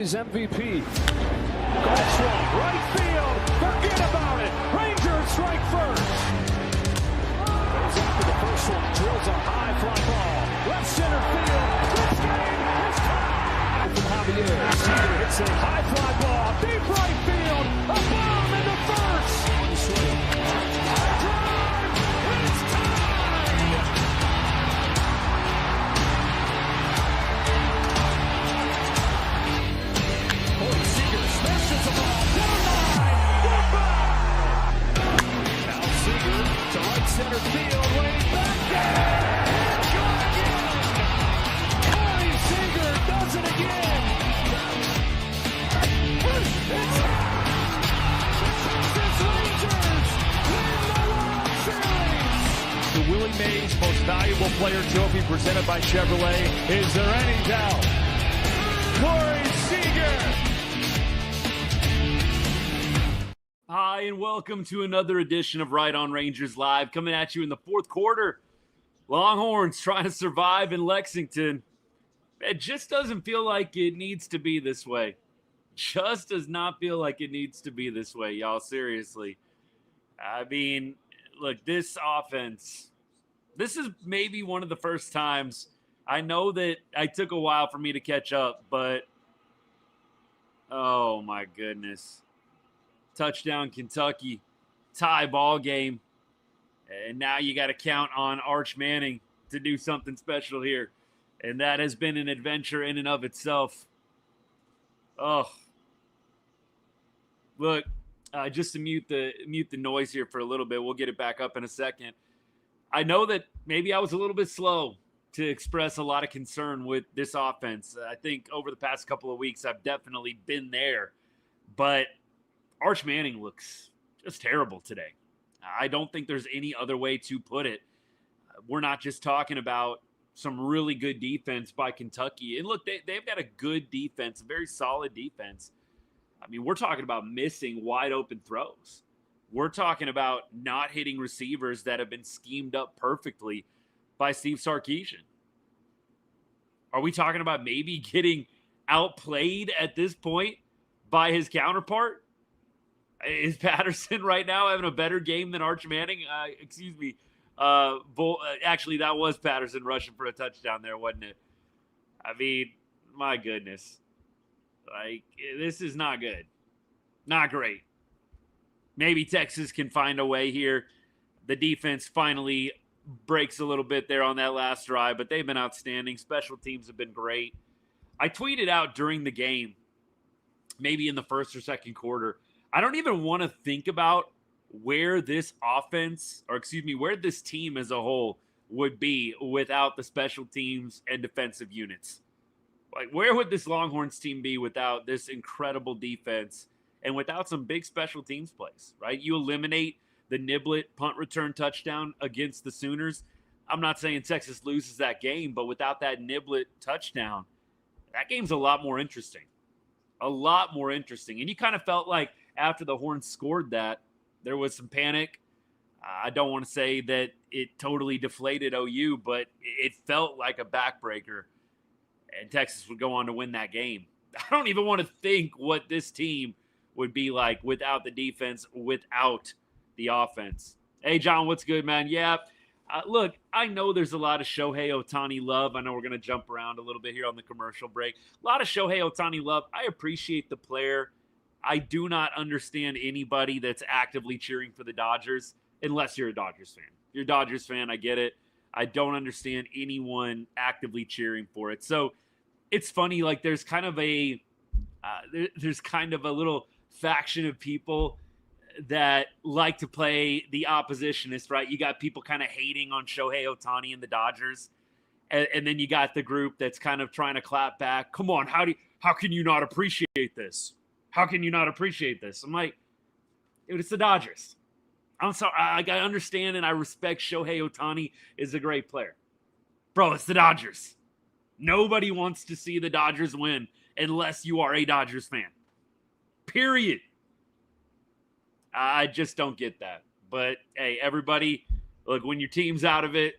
His MVP. Goal swung, right field. Forget about it. Rangers strike first. Goes after the first one. Drills a high fly ball. Left center field. This game is tied. From Javier. Seager hits a high fly ball. Deep right field. A bomb into first. One swing. High drive. It's tied. Seager smashes the ball down line. Goodbye. Now Seager to right center field, way back there. Gone again. Corey Seager does it again. It's Texas Rangers win the World Series. The Willie Mays Most Valuable Player Trophy presented by Chevrolet. Is there any doubt? Corey Seager. Hi, and welcome to another edition of Right On Rangers Live, coming at you in the fourth quarter. Longhorns trying to survive in Lexington. It just doesn't feel like it needs to be this way. Just does not feel like it needs to be this way, y'all, seriously. I mean, look, this offense, this is maybe one of the first times. I know that it took a while for me to catch up, but oh my goodness. Touchdown Kentucky, tie ball game, and now you got to count on Arch Manning to do something special here, and that has been an adventure in and of itself. Oh, look, just to mute the noise here for a little bit. We'll get it back up in a second. I know that maybe I was a little bit slow to express a lot of concern with this offense. I think over the past couple of weeks, I've definitely been there, but Arch Manning looks just terrible today. I don't think there's any other way to put it. We're not just talking about some really good defense by Kentucky. And look, they've got a good defense, a very solid defense. I mean, we're talking about missing wide open throws. We're talking about not hitting receivers that have been schemed up perfectly by Steve Sarkisian. Are we talking about maybe getting outplayed at this point by his counterpart? Is Patterson right now having a better game than Arch Manning? Actually, that was Patterson rushing for a touchdown there, wasn't it? I mean, my goodness. Like, this is not good. Not great. Maybe Texas can find a way here. The defense finally breaks a little bit there on that last drive, but they've been outstanding. Special teams have been great. I tweeted out during the game, maybe in the first or second quarter, I don't even want to think about where this offense, where this team as a whole would be without the special teams and defensive units. Like, where would this Longhorns team be without this incredible defense and without some big special teams plays, right? You eliminate the Niblet punt return touchdown against the Sooners. I'm not saying Texas loses that game, but without that Niblet touchdown, that game's a lot more interesting. A lot more interesting. And you kind of felt like after the Horns scored that, there was some panic. I don't want to say that it totally deflated OU, but it felt like a backbreaker, and Texas would go on to win that game. I don't even want to think what this team would be like without the defense, without the offense. Hey, John, what's good, man? Yeah, look, I know there's a lot of Shohei Ohtani love. I know we're going to jump around a little bit here on the commercial break. A lot of Shohei Ohtani love. I appreciate the player. I do not understand anybody that's actively cheering for the Dodgers unless you're a Dodgers fan. If you're a Dodgers fan, I get it. I don't understand anyone actively cheering for it. So it's funny, like there's kind of a little faction of people that like to play the oppositionist, right? You got people kind of hating on Shohei Ohtani and the Dodgers. And then you got the group that's kind of trying to clap back. Come on, how can you not appreciate this? How can you not appreciate this? I'm like, dude, it's the Dodgers. I'm sorry. I understand and I respect Shohei Ohtani is a great player. Bro, it's the Dodgers. Nobody wants to see the Dodgers win unless you are a Dodgers fan. Period. I just don't get that. But, hey, everybody, look, when your team's out of it,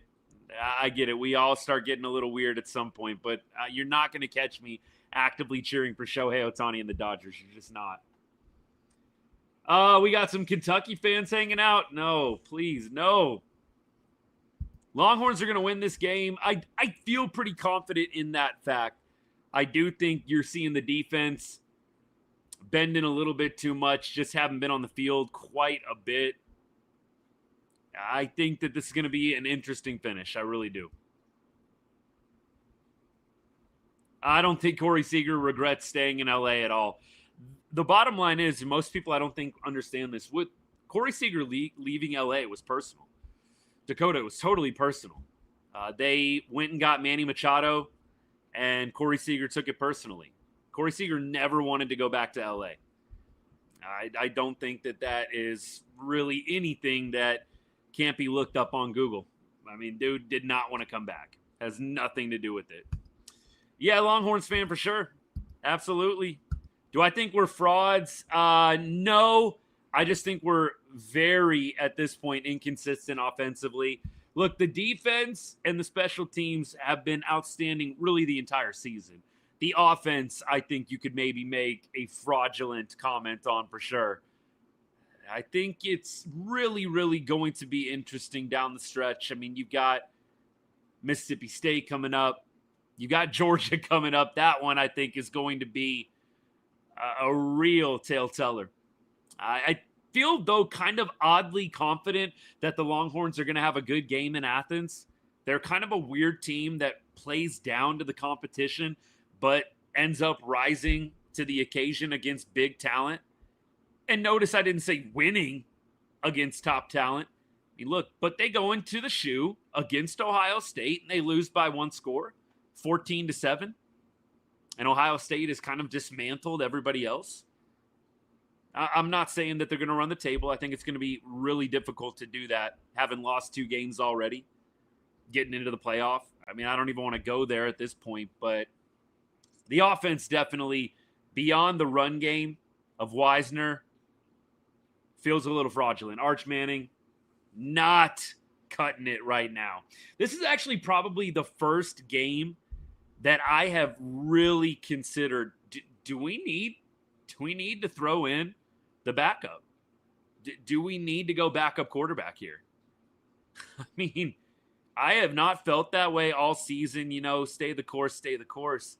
I get it. We all start getting a little weird at some point. But you're not going to catch me actively cheering for Shohei Ohtani and the Dodgers. You're just not. We got some Kentucky fans hanging out. No, please, no. Longhorns are going to win this game. I feel pretty confident in that fact. I do think you're seeing the defense bending a little bit too much, just haven't been on the field quite a bit. I think that this is going to be an interesting finish. I really do. I don't think Corey Seager regrets staying in LA at all. The bottom line is, most people I don't think understand this. With Corey Seager leaving LA was personal. Dakota, it was totally personal. They went and got Manny Machado, and Corey Seager took it personally. Corey Seager never wanted to go back to LA. I don't think that is really anything that can't be looked up on Google. I mean, dude did not want to come back. Has nothing to do with it. Yeah, Longhorns fan for sure. Absolutely. Do I think we're frauds? No. I just think we're very, at this point, inconsistent offensively. Look, the defense and the special teams have been outstanding really the entire season. The offense, I think you could maybe make a fraudulent comment on for sure. I think it's really, really going to be interesting down the stretch. I mean, you've got Mississippi State coming up. You got Georgia coming up. That one, I think, is going to be a real tale-teller. I feel, though, kind of oddly confident that the Longhorns are going to have a good game in Athens. They're kind of a weird team that plays down to the competition, but ends up rising to the occasion against big talent. And notice I didn't say winning against top talent. I mean, look, but they go into the shoe against Ohio State, and they lose by one score, 14-7. And Ohio State has kind of dismantled everybody else. I'm not saying that they're going to run the table. I think it's going to be really difficult to do that, having lost 2 games already, getting into the playoff. I mean, I don't even want to go there at this point, but the offense definitely, beyond the run game of Wisner, feels a little fraudulent. Arch Manning, not cutting it right now. This is actually probably the first game that I have really considered, do we need to throw in the backup? Do we need to go backup quarterback here? I mean, I have not felt that way all season, stay the course.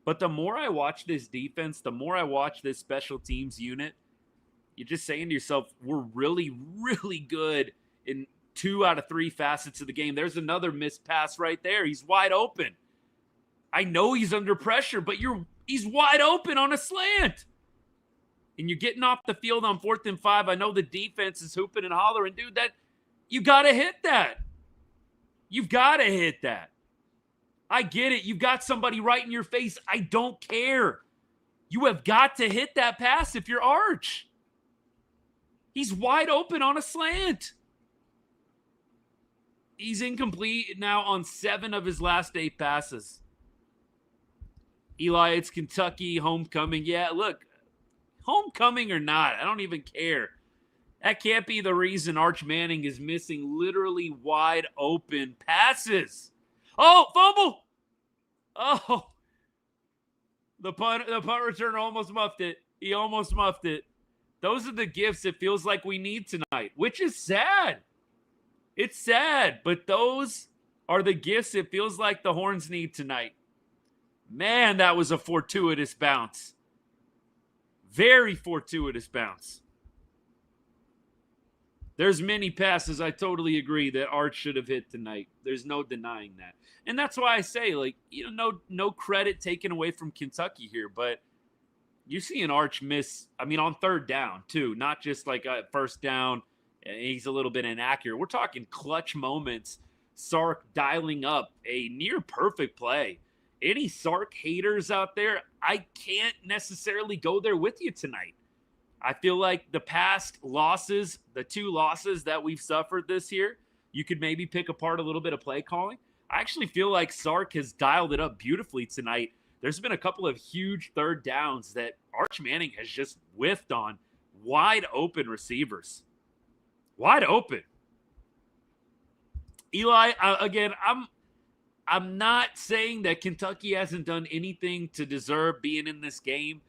But the more I watch this defense, the more I watch this special teams unit, you're just saying to yourself, we're really, really good in 2 out of 3 facets of the game. There's another missed pass right there. He's wide open. I know he's under pressure, but he's wide open on a slant. And you're getting off the field on 4th and 5. I know the defense is hooping and hollering. Dude, you got to hit that. You've got to hit that. I get it. You've got somebody right in your face. I don't care. You have got to hit that pass if you're Arch. He's wide open on a slant. He's incomplete now on 7 of his last 8 passes. Eli, it's Kentucky, homecoming. Yeah, look, homecoming or not, I don't even care. That can't be the reason Arch Manning is missing literally wide open passes. Oh, fumble! Oh, the punt returner almost muffed it. He almost muffed it. Those are the gifts it feels like we need tonight, which is sad. It's sad, but those are the gifts it feels like the Horns need tonight. Man, that was a fortuitous bounce. Very fortuitous bounce. There's many passes I totally agree that Arch should have hit tonight. There's no denying that. And that's why I say, no credit taken away from Kentucky here, but you see an Arch miss, on 3rd down, too. Not just like a 1st down, he's a little bit inaccurate. We're talking clutch moments. Sark dialing up a near-perfect play. Any Sark haters out there, I can't necessarily go there with you tonight. I feel like the past losses, the 2 losses that we've suffered this year, you could maybe pick apart a little bit of play calling. I actually feel like Sark has dialed it up beautifully tonight. There's been a couple of huge 3rd downs that Arch Manning has just whiffed on. Wide open receivers. Wide open. Eli, again, I'm not saying that Kentucky hasn't done anything to deserve being in this game,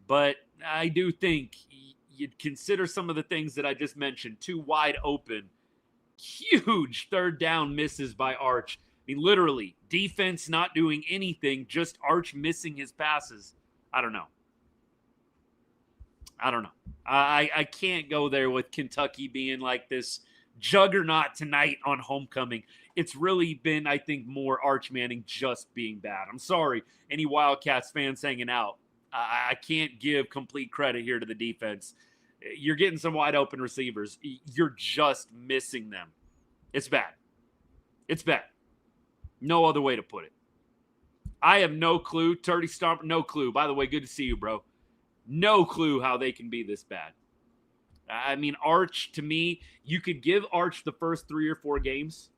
but I do think you'd consider some of the things that I just mentioned. Too wide open, huge third down misses by Arch. I mean, literally, defense not doing anything, just Arch missing his passes. I don't know. I can't go there with Kentucky being like this juggernaut tonight on homecoming. It's really been, I think, more Arch Manning just being bad. I'm sorry, any Wildcats fans hanging out. I can't give complete credit here to the defense. You're getting some wide open receivers. You're just missing them. It's bad. It's bad. No other way to put it. I have no clue. Turdy Stomper, no clue. By the way, good to see you, bro. No clue how they can be this bad. I mean, Arch, to me, you could give Arch the first 3 or 4 games.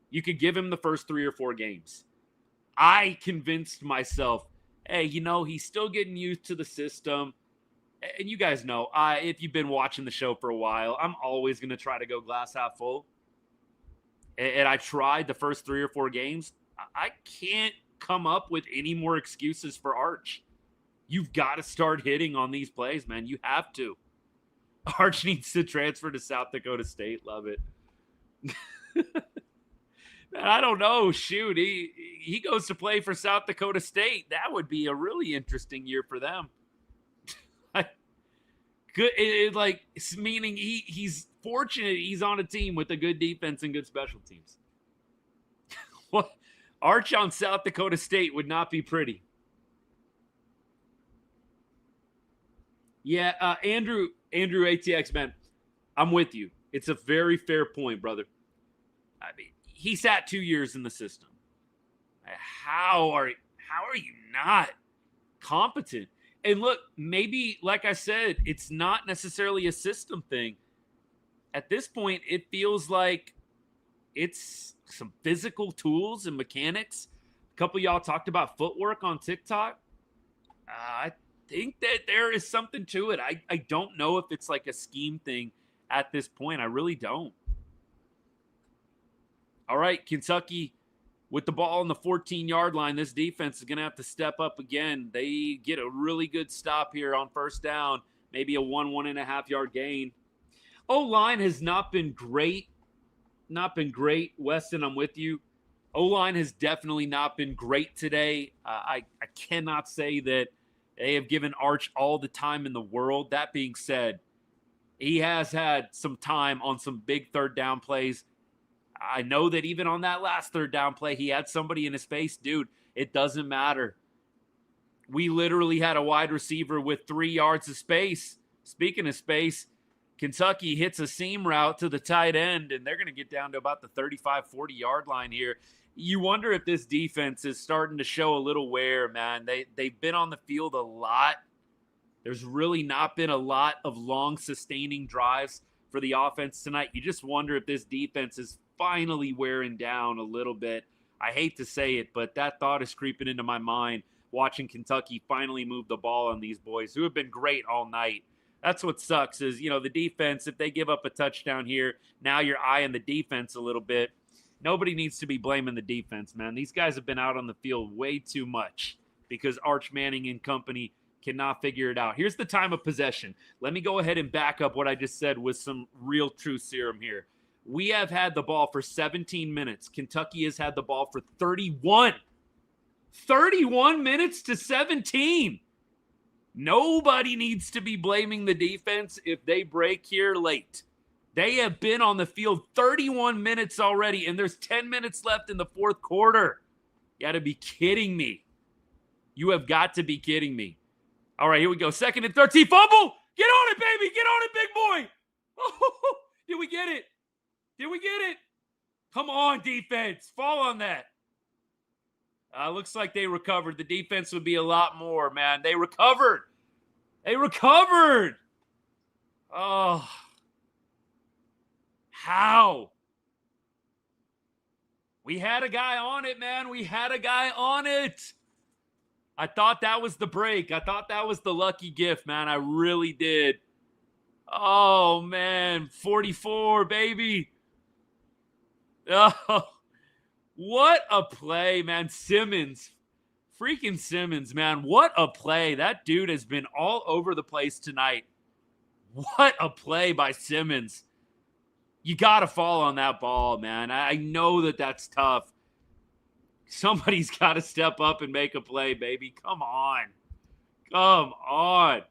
You could give him the first 3 or 4 games. I convinced myself, hey, he's still getting used to the system. And you guys know, if you've been watching the show for a while, I'm always going to try to go glass half full. And I tried the first 3 or 4 games. I can't come up with any more excuses for Arch. You've got to start hitting on these plays, man. You have to. Arch needs to transfer to South Dakota State. Love it. Man, I don't know. Shoot, he goes to play for South Dakota State. That would be a really interesting year for them. Good, meaning he's fortunate he's on a team with a good defense and good special teams. What? Arch on South Dakota State would not be pretty. Yeah, Andrew ATX, man, I'm with you. It's a very fair point, brother. I mean, he sat 2 years in the system. How are you not competent? And look, maybe, like I said, it's not necessarily a system thing. At this point, it feels like it's some physical tools and mechanics. A couple of y'all talked about footwork on TikTok. I think that there is something to it. I don't know if it's like a scheme thing at this point. I really don't. All right, Kentucky with the ball on the 14-yard line. This defense is going to have to step up again. They get a really good stop here on first down, maybe a 1.5 yard gain. O-line has not been great. Weston, I'm with you. O-line has definitely not been great today. I cannot say that they have given Arch all the time in the world. That being said, he has had some time on some big third down plays. I know that even on that last third down play, he had somebody in his face. Dude, it doesn't matter. We literally had a wide receiver with 3 yards of space. Speaking of space, Kentucky hits a seam route to the tight end, and they're going to get down to about the 35, 40-yard line here. You wonder if this defense is starting to show a little wear, man. They've been on the field a lot. There's really not been a lot of long, sustaining drives for the offense tonight. You just wonder if this defense is finally wearing down a little bit. I hate to say it, but that thought is creeping into my mind watching Kentucky finally move the ball on these boys who have been great all night. That's what sucks is, the defense, if they give up a touchdown here, now you're eyeing the defense a little bit. Nobody needs to be blaming the defense, man. These guys have been out on the field way too much because Arch Manning and company cannot figure it out. Here's the time of possession. Let me go ahead and back up what I just said with some real true serum here. We have had the ball for 17 minutes. Kentucky has had the ball for 31. 31 minutes to 17. Nobody needs to be blaming the defense if they break here late. They have been on the field 31 minutes already, and there's 10 minutes left in the fourth quarter. You got to be kidding me. You have got to be kidding me. All right, here we go. 2nd and 13. Fumble! Get on it, baby! Get on it, big boy! Oh, did we get it? Did we get it? Come on, defense. Fall on that. Looks like they recovered. The defense would be a lot more, man. They recovered. They recovered. Oh. How? We had a guy on it, man. We had a guy on it. I thought that was the break. I thought that was the lucky gift, man. I really did. Oh, man. 44, baby. Oh, What a play, man. Simmons. Freaking Simmons, man. What a play. That dude has been all over the place tonight. What a play by Simmons. You got to fall on that ball, man. I know that that's tough. Somebody's got to step up and make a play, baby. Come on. Come on.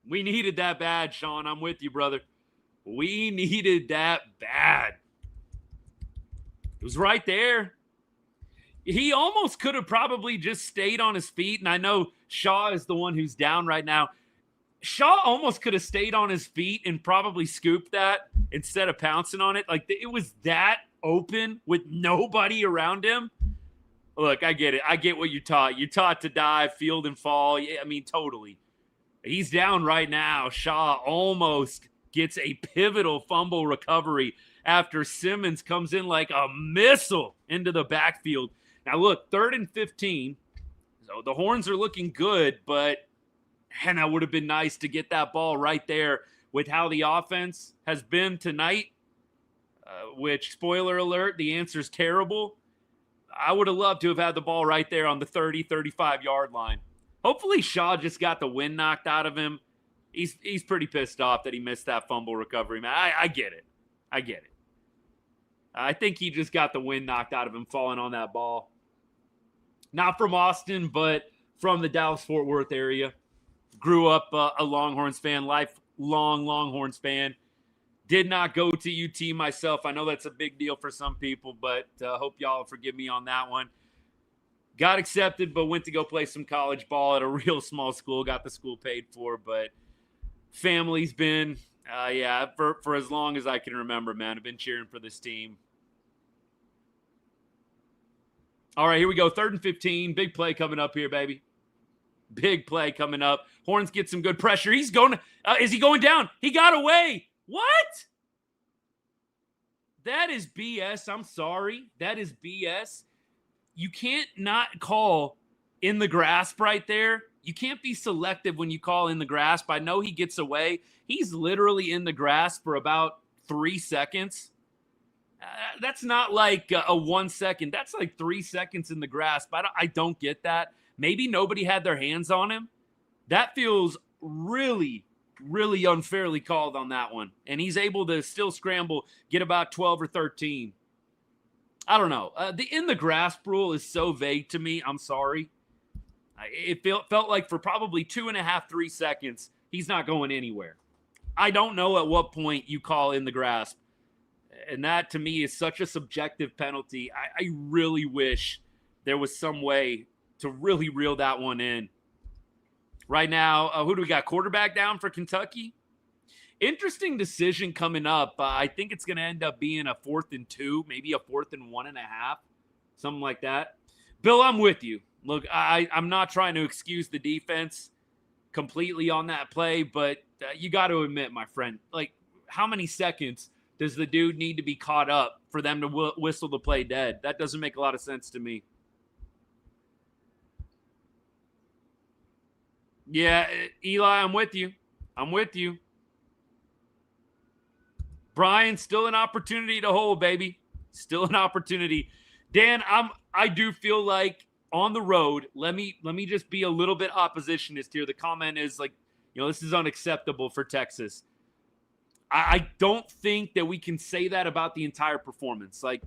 We needed that bad, Sean. I'm with you, brother. We needed that bad. It was right there. He almost could have probably just stayed on his feet, and I know Shaw is the one who's down right now. Shaw almost could have stayed on his feet and probably scooped that instead of pouncing on it. Like, it was that open with nobody around him. Look, I get it. I get what you taught. You taught to dive, field, and fall. Yeah, I mean, totally. He's down right now. Shaw almost gets a pivotal fumble recovery after Simmons comes in like a missile into the backfield. Now, look, 3rd and 15. So the Horns are looking good, but man, that would have been nice to get that ball right there with how the offense has been tonight, which, spoiler alert, the answer is terrible. I would have loved to have had the ball right there on the 30, 35-yard line. Hopefully Shaw just got the wind knocked out of him. He's pretty pissed off that he missed that fumble recovery, man. I get it. I get it. I think he just got the wind knocked out of him falling on that ball. Not from Austin, but from the Dallas-Fort Worth area. Grew up a Longhorns fan, lifelong Longhorns fan. Did not go to UT myself. I know that's a big deal for some people, but hope y'all forgive me on that one. Got accepted, but went to go play some college ball at a real small school. Got the school paid for, but family's been, for as long as I can remember, man. I've been cheering for this team. All right, here we go. 3rd and 15. Big play coming up here, baby. Big play coming up. Horns get some good pressure. He's going. Is he going down? He got away. What? That is BS. I'm sorry. That is BS. You can't not call in the grasp right there. You can't be selective when you call in the grasp. I know he gets away. He's literally in the grasp for about 3 seconds. That's not like a 1 second. That's like 3 seconds in the grasp. I don't get that. Maybe nobody had their hands on him. That feels really, really unfairly called on that one. And he's able to still scramble, get about 12 or 13. I don't know. The in the grasp rule is so vague to me. I'm sorry. It felt like for probably 2.5, 3 seconds, he's not going anywhere. I don't know at what point you call in the grasp. And that, to me, is such a subjective penalty. I really wish there was some way to really reel that one in. Right now, who do we got? Quarterback down for Kentucky? Interesting decision coming up. I think it's going to end up being a 4th and 2, maybe a 4th and 1.5, something like that. Bill, I'm with you. Look, I'm not trying to excuse the defense completely on that play, but you got to admit, my friend, like, how many seconds does the dude need to be caught up for them to whistle the play dead? That doesn't make a lot of sense to me. Yeah, Eli, I'm with you. I'm with you. Brian, still an opportunity to hold, baby. Still an opportunity. Dan, I do feel like on the road, let me just be a little bit oppositionist here. The comment is like, this is unacceptable for Texas. I don't think that we can say that about the entire performance. Like,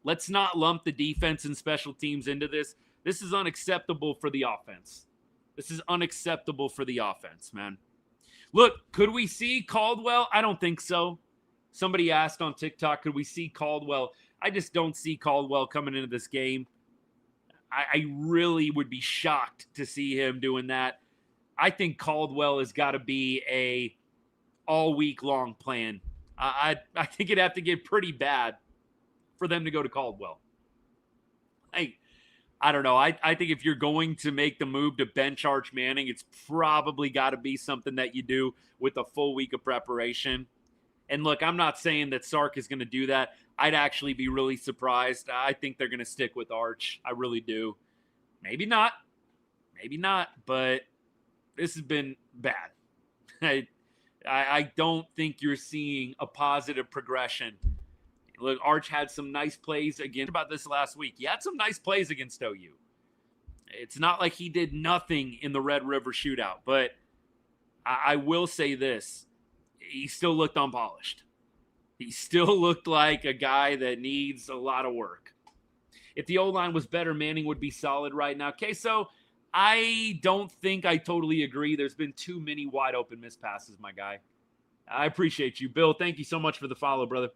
let's not lump the defense and special teams into this. This is unacceptable for the offense. This is unacceptable for the offense, man. Look, could we see Caldwell? I don't think so. Somebody asked on TikTok, could we see Caldwell? I just don't see Caldwell coming into this game. I really would be shocked to see him doing that. I think Caldwell has got to be a all week long plan. I think it'd have to get pretty bad for them to go to Caldwell. I don't know. I think if you're going to make the move to bench Arch Manning, it's probably got to be something that you do with a full week of preparation. And look, I'm not saying that Sark is going to do that. I'd actually be really surprised. I think they're going to stick with Arch. I really do. Maybe not. Maybe not. But this has been bad. I don't think you're seeing a positive progression Look, Arch had some nice plays again. About this last week. He had some nice plays against OU. It's not like he did nothing in the Red River shootout, but I will say this. He still looked unpolished. He still looked like a guy that needs a lot of work. If the O-line was better, Manning would be solid right now. Okay, so I don't think I totally agree. There's been too many wide open missed passes, my guy. I appreciate you. Bill, thank you so much for the follow, brother.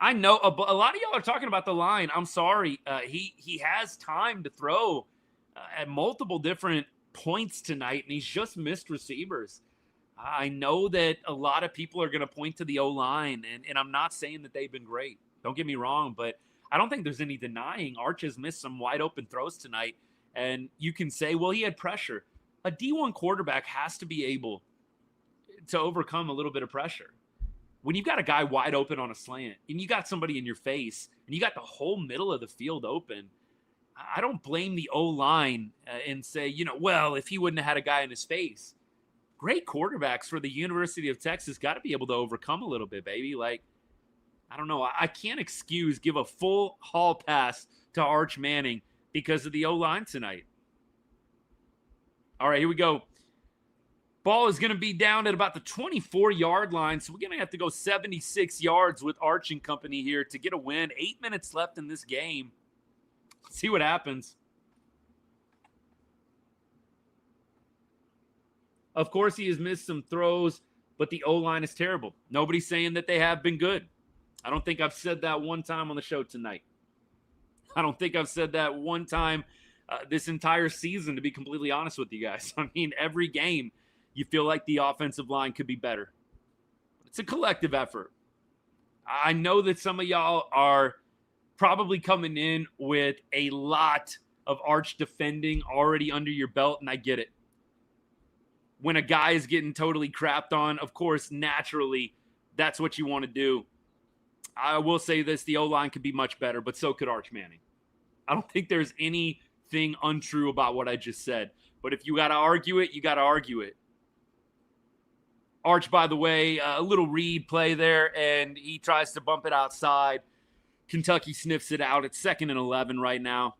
I know a lot of y'all are talking about the line. I'm sorry. He has time to throw at multiple different points tonight, and he's just missed receivers. I know that a lot of people are going to point to the O-line, and I'm not saying that they've been great. Don't get me wrong, but I don't think there's any denying Arch has missed some wide open throws tonight. And you can say, well, he had pressure. A D1 quarterback has to be able to overcome a little bit of pressure. When you've got a guy wide open on a slant and you got somebody in your face and you got the whole middle of the field open, I don't blame the O-line and say, well, if he wouldn't have had a guy in his face. Great quarterbacks for the University of Texas got to be able to overcome a little bit, baby. Like, I don't know. I can't give a full hall pass to Arch Manning because of the O-line tonight. All right, here we go. Ball is going to be down at about the 24-yard line, so we're going to have to go 76 yards with Arch and company here to get a win. 8 minutes left in this game. Let's see what happens. Of course, he has missed some throws, but the O-line is terrible. Nobody's saying that they have been good. I don't think I've said that one time on the show tonight. I don't think I've said that one time this entire season, to be completely honest with you guys. I mean, every game, you feel like the offensive line could be better. It's a collective effort. I know that some of y'all are probably coming in with a lot of Arch defending already under your belt, and I get it. When a guy is getting totally crapped on, of course, naturally, that's what you want to do. I will say this, the O-line could be much better, but so could Arch Manning. I don't think there's anything untrue about what I just said. But if you got to argue it, you got to argue it. Arch, by the way, a little read play there, and he tries to bump it outside. Kentucky sniffs it out. It's 2nd and 11 right now.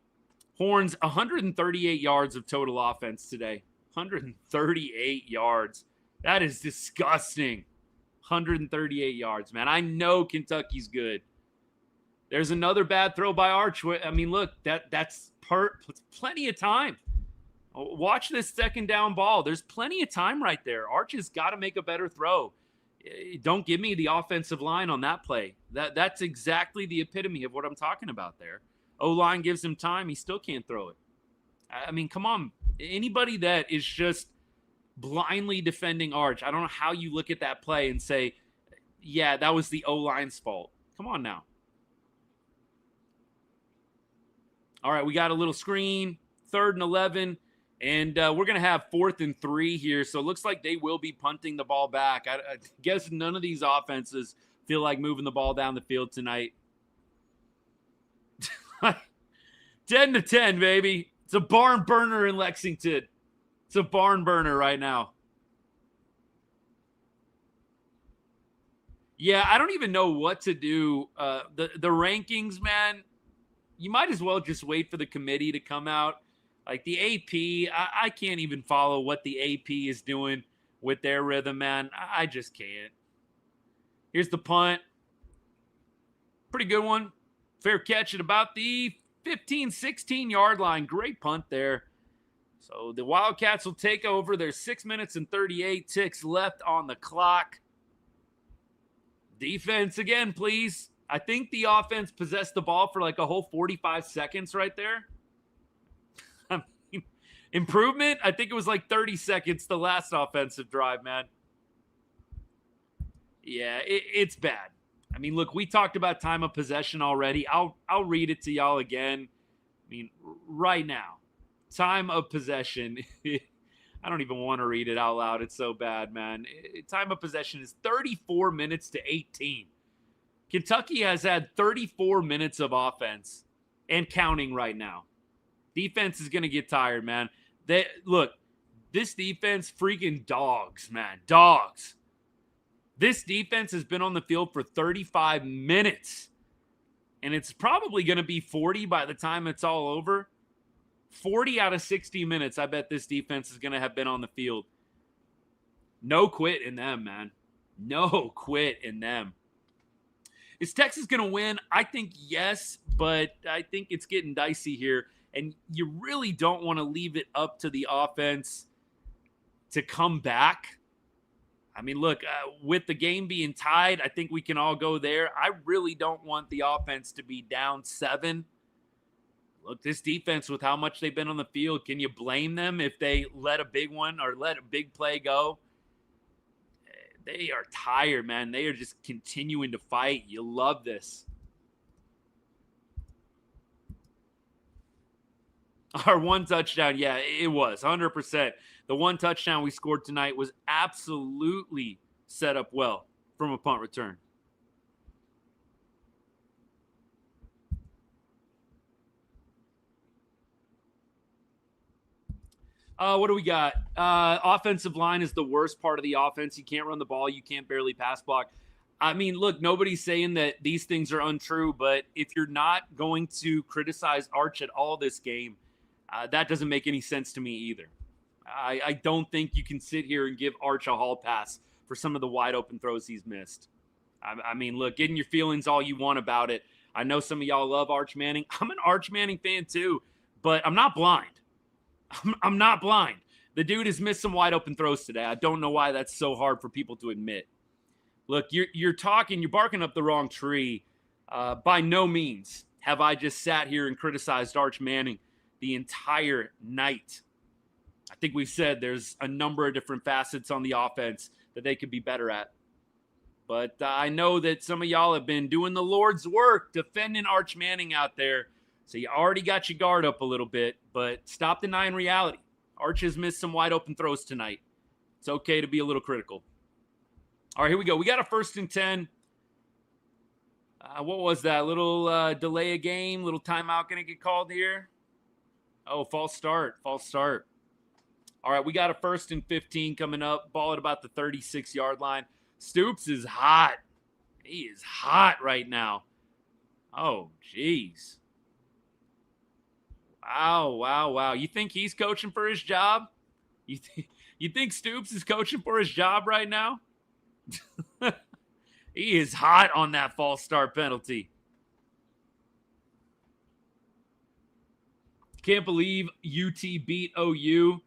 Horns, 138 yards of total offense today. 138 yards. That is disgusting. 138 yards, man. I know Kentucky's good. There's another bad throw by Arch. I mean, look, that's plenty of time. Watch this 2nd down ball. There's plenty of time right there. Arch has got to make a better throw. Don't give me the offensive line on that play. That's exactly the epitome of what I'm talking about there. O-line gives him time. He still can't throw it. I mean, come on. Anybody that is just blindly defending Arch, I don't know how you look at that play and say, yeah, that was the O-line's fault. Come on now. All right, we got a little screen, 3rd and 11, and we're going to have 4th and 3 here, so it looks like they will be punting the ball back. I guess none of these offenses feel like moving the ball down the field tonight. 10-10, baby. It's a barn burner in Lexington. It's a barn burner right now. Yeah, I don't even know what to do. The rankings, man, you might as well just wait for the committee to come out. Like the AP, I can't even follow what the AP is doing with their rhythm, man. I just can't. Here's the punt. Pretty good one. Fair catch at about the 15, 16-yard line. Great punt there. So the Wildcats will take over. There's 6 minutes and 38 ticks left on the clock. Defense again, please. I think the offense possessed the ball for like a whole 45 seconds right there. I mean, improvement, I think it was like 30 seconds the last offensive drive, man. Yeah, it's bad. I mean, look, we talked about time of possession already. I'll read it to y'all again. I mean, right now, time of possession. I don't even want to read it out loud. It's so bad, man. Time of possession is 34 minutes to 18. Kentucky has had 34 minutes of offense and counting right now. Defense is going to get tired, man. Look, this defense, freaking dogs, man. Dogs. This defense has been on the field for 35 minutes, and it's probably going to be 40 by the time it's all over. 40 out of 60 minutes, I bet this defense is going to have been on the field. No quit in them, man. No quit in them. Is Texas going to win? I think yes, but I think it's getting dicey here. And you really don't want to leave it up to the offense to come back. I mean, look, with the game being tied, I think we can all go there. I really don't want the offense to be down 7. Look, this defense, with how much they've been on the field, can you blame them if they let a big one or let a big play go? They are tired, man. They are just continuing to fight. You love this. Our one touchdown, yeah, it was 100%. The one touchdown we scored tonight was absolutely set up well from a punt return. What do we got? Offensive line is the worst part of the offense. You can't run the ball. You can't barely pass block. I mean, look, nobody's saying that these things are untrue, but if you're not going to criticize Arch at all this game, that doesn't make any sense to me either. I don't think you can sit here and give Arch a hall pass for some of the wide open throws he's missed. I mean, look, getting your feelings all you want about it. I know some of y'all love Arch Manning. I'm an Arch Manning fan too, but I'm not blind. I'm not blind. The dude has missed some wide open throws today. I don't know why that's so hard for people to admit. Look, you're barking up the wrong tree. By no means have I just sat here and criticized Arch Manning the entire night. I think we've said there's a number of different facets on the offense that they could be better at. But I know that some of y'all have been doing the Lord's work defending Arch Manning out there. So you already got your guard up a little bit, but stop denying reality. Arch has missed some wide open throws tonight. It's okay to be a little critical. All right, here we go. We got a 1st and 10. What was that? Little delay a game, little timeout going to get called here? Oh, false start. All right, we got a 1st and 15 coming up. Ball at about the 36-yard line. Stoops is hot. He is hot right now. Oh, jeez. Wow. You think he's coaching for his job? You think Stoops is coaching for his job right now? He is hot on that false start penalty. Can't believe UT beat OU.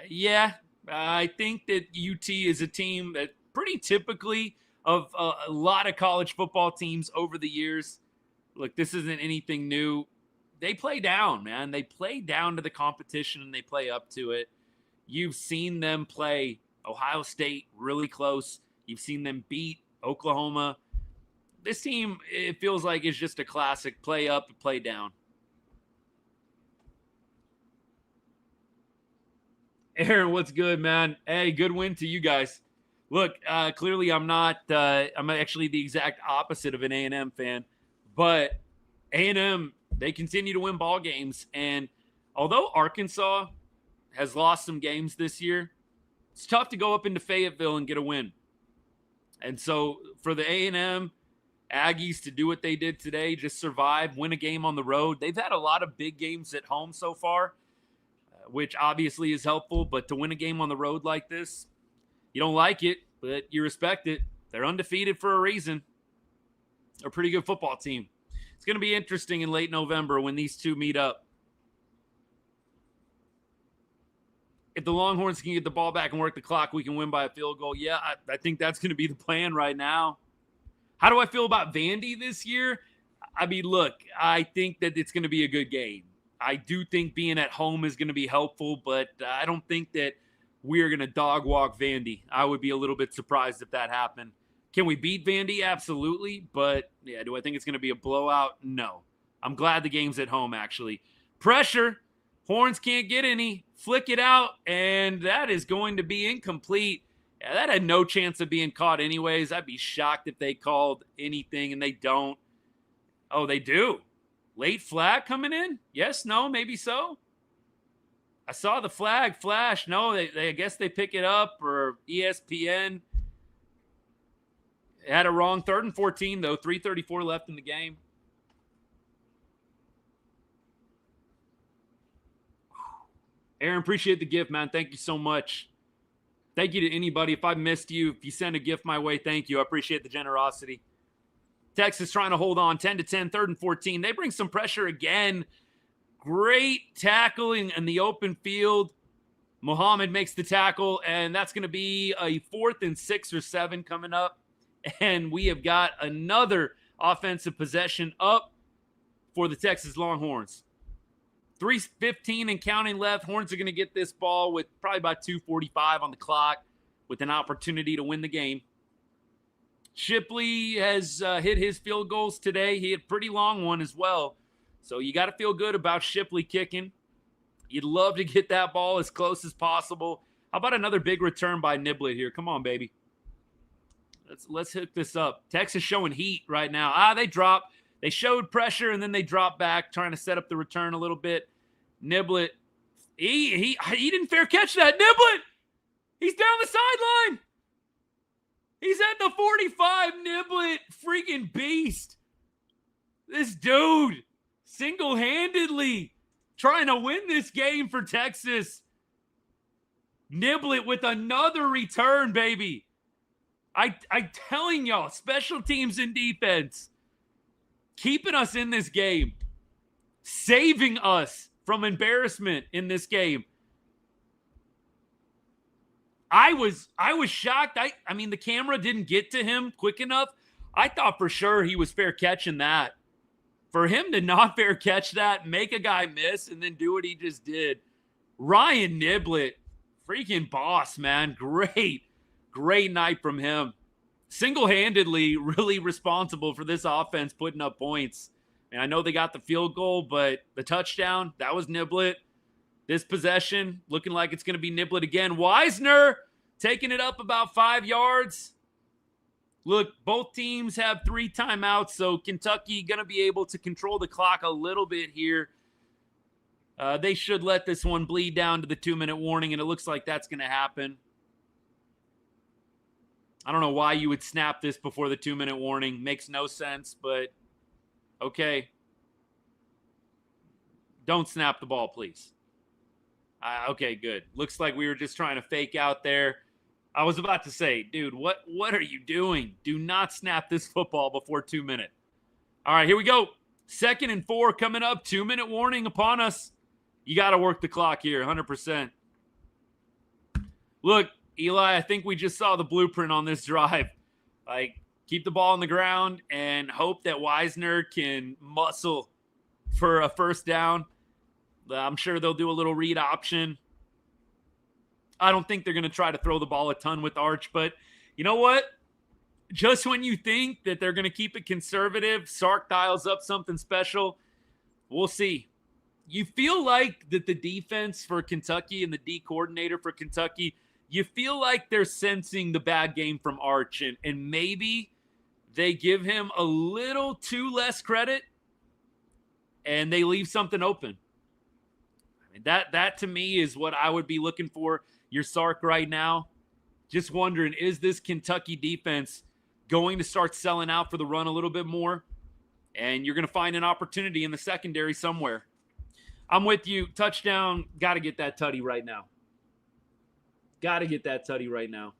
Yeah, I think that UT is a team that pretty typically of a lot of college football teams over the years. Look, this isn't anything new. They play down, man. They play down to the competition and they play up to it. You've seen them play Ohio State really close. You've seen them beat Oklahoma. This team, it feels like, is just a classic play up and play down. Aaron, what's good, man? Hey, good win to you guys. Look, clearly I'm not I'm actually the exact opposite of an A&M fan, but A&M, they continue to win ball games. And although Arkansas has lost some games this year, it's tough to go up into Fayetteville and get a win. And so for the A&M Aggies to do what they did today, just survive, win a game on the road. They've had a lot of big games at home so far, which obviously is helpful. But to win a game on the road like this, you don't like it, but you respect it. They're undefeated for a reason. They're a pretty good football team. It's going to be interesting in late November when these two meet up. If the Longhorns can get the ball back and work the clock, we can win by a field goal. Yeah, I think that's going to be the plan right now. How do I feel about Vandy this year? I mean, look, I think that it's going to be a good game. I do think being at home is going to be helpful, but I don't think that we're going to dog walk Vandy. I would be a little bit surprised if that happened. Can we beat Vandy? Absolutely. But, yeah, do I think it's going to be a blowout? No. I'm glad the game's at home, actually. Pressure. Horns can't get any. Flick it out, and that is going to be incomplete. Yeah, that had no chance of being caught anyways. I'd be shocked if they called anything, and they don't. Oh, they do. Late flag coming in? Yes, no, maybe so. I saw the flag flash. No, I guess they pick it up, or ESPN. Had it wrong. 3rd and 14, though. 3:34 left in the game. Aaron, appreciate the gift, man. Thank you so much. Thank you to anybody. If I missed you, if you send a gift my way, thank you. I appreciate the generosity. Texas trying to hold on. 10-10, 3rd and 14. They bring some pressure again. Great tackling in the open field. Muhammad makes the tackle, and that's going to be a 4th and 6 or 7 coming up. And we have got another offensive possession up for the Texas Longhorns. 3:15 and counting left. Horns are going to get this ball with probably about 2:45 on the clock with an opportunity to win the game. Shipley has hit his field goals today. He had a pretty long one as well. So you got to feel good about Shipley kicking. You'd love to get that ball as close as possible. How about another big return by Niblett here? Come on, baby. Let's hook this up. Texas showing heat right now. They dropped. They showed pressure, and then they dropped back, trying to set up the return a little bit. Niblett, he didn't fair catch that. Niblett, he's down the sideline. He's at the 45. Niblett, freaking beast. This dude, single-handedly trying to win this game for Texas. Niblett with another return, baby. I'm telling y'all, special teams and defense, keeping us in this game, saving us from embarrassment in this game. I was shocked. I mean, the camera didn't get to him quick enough. I thought for sure he was fair catching that. For him to not fair catch that, make a guy miss, and then do what he just did. Ryan Niblett, freaking boss, man. Great night from him. Single-handedly really responsible for this offense putting up points. And I know they got the field goal, but the touchdown, that was Niblett. This possession, looking like it's going to be Niblett again. Wisner taking it up about 5 yards. Look, both teams have 3 timeouts, so Kentucky going to be able to control the clock a little bit here. They should let this one bleed down to the 2-minute warning, and it looks like that's going to happen. I don't know why you would snap this before the 2-minute warning. Makes no sense, but okay. Don't snap the ball, please. Okay, good. Looks like we were just trying to fake out there. I was about to say, dude, what are you doing? Do not snap this football before 2 minutes. All right, here we go. 2nd and 4 coming up. 2-minute warning upon us. You got to work the clock here, 100%. Look, Eli, I think we just saw the blueprint on this drive. Like, keep the ball on the ground and hope that Wisner can muscle for a first down. I'm sure they'll do a little read option. I don't think they're going to try to throw the ball a ton with Arch, but you know what? Just when you think that they're going to keep it conservative, Sark dials up something special. We'll see. You feel like that the defense for Kentucky and the D coordinator for Kentucky, you feel like they're sensing the bad game from Arch, and maybe they give him a little too less credit and they leave something open. I mean, that to me is what I would be looking for. Your Sark right now, just wondering, is this Kentucky defense going to start selling out for the run a little bit more? And you're going to find an opportunity in the secondary somewhere. I'm with you. Touchdown. Got to get that tutty right now. Got to get that tutty right now.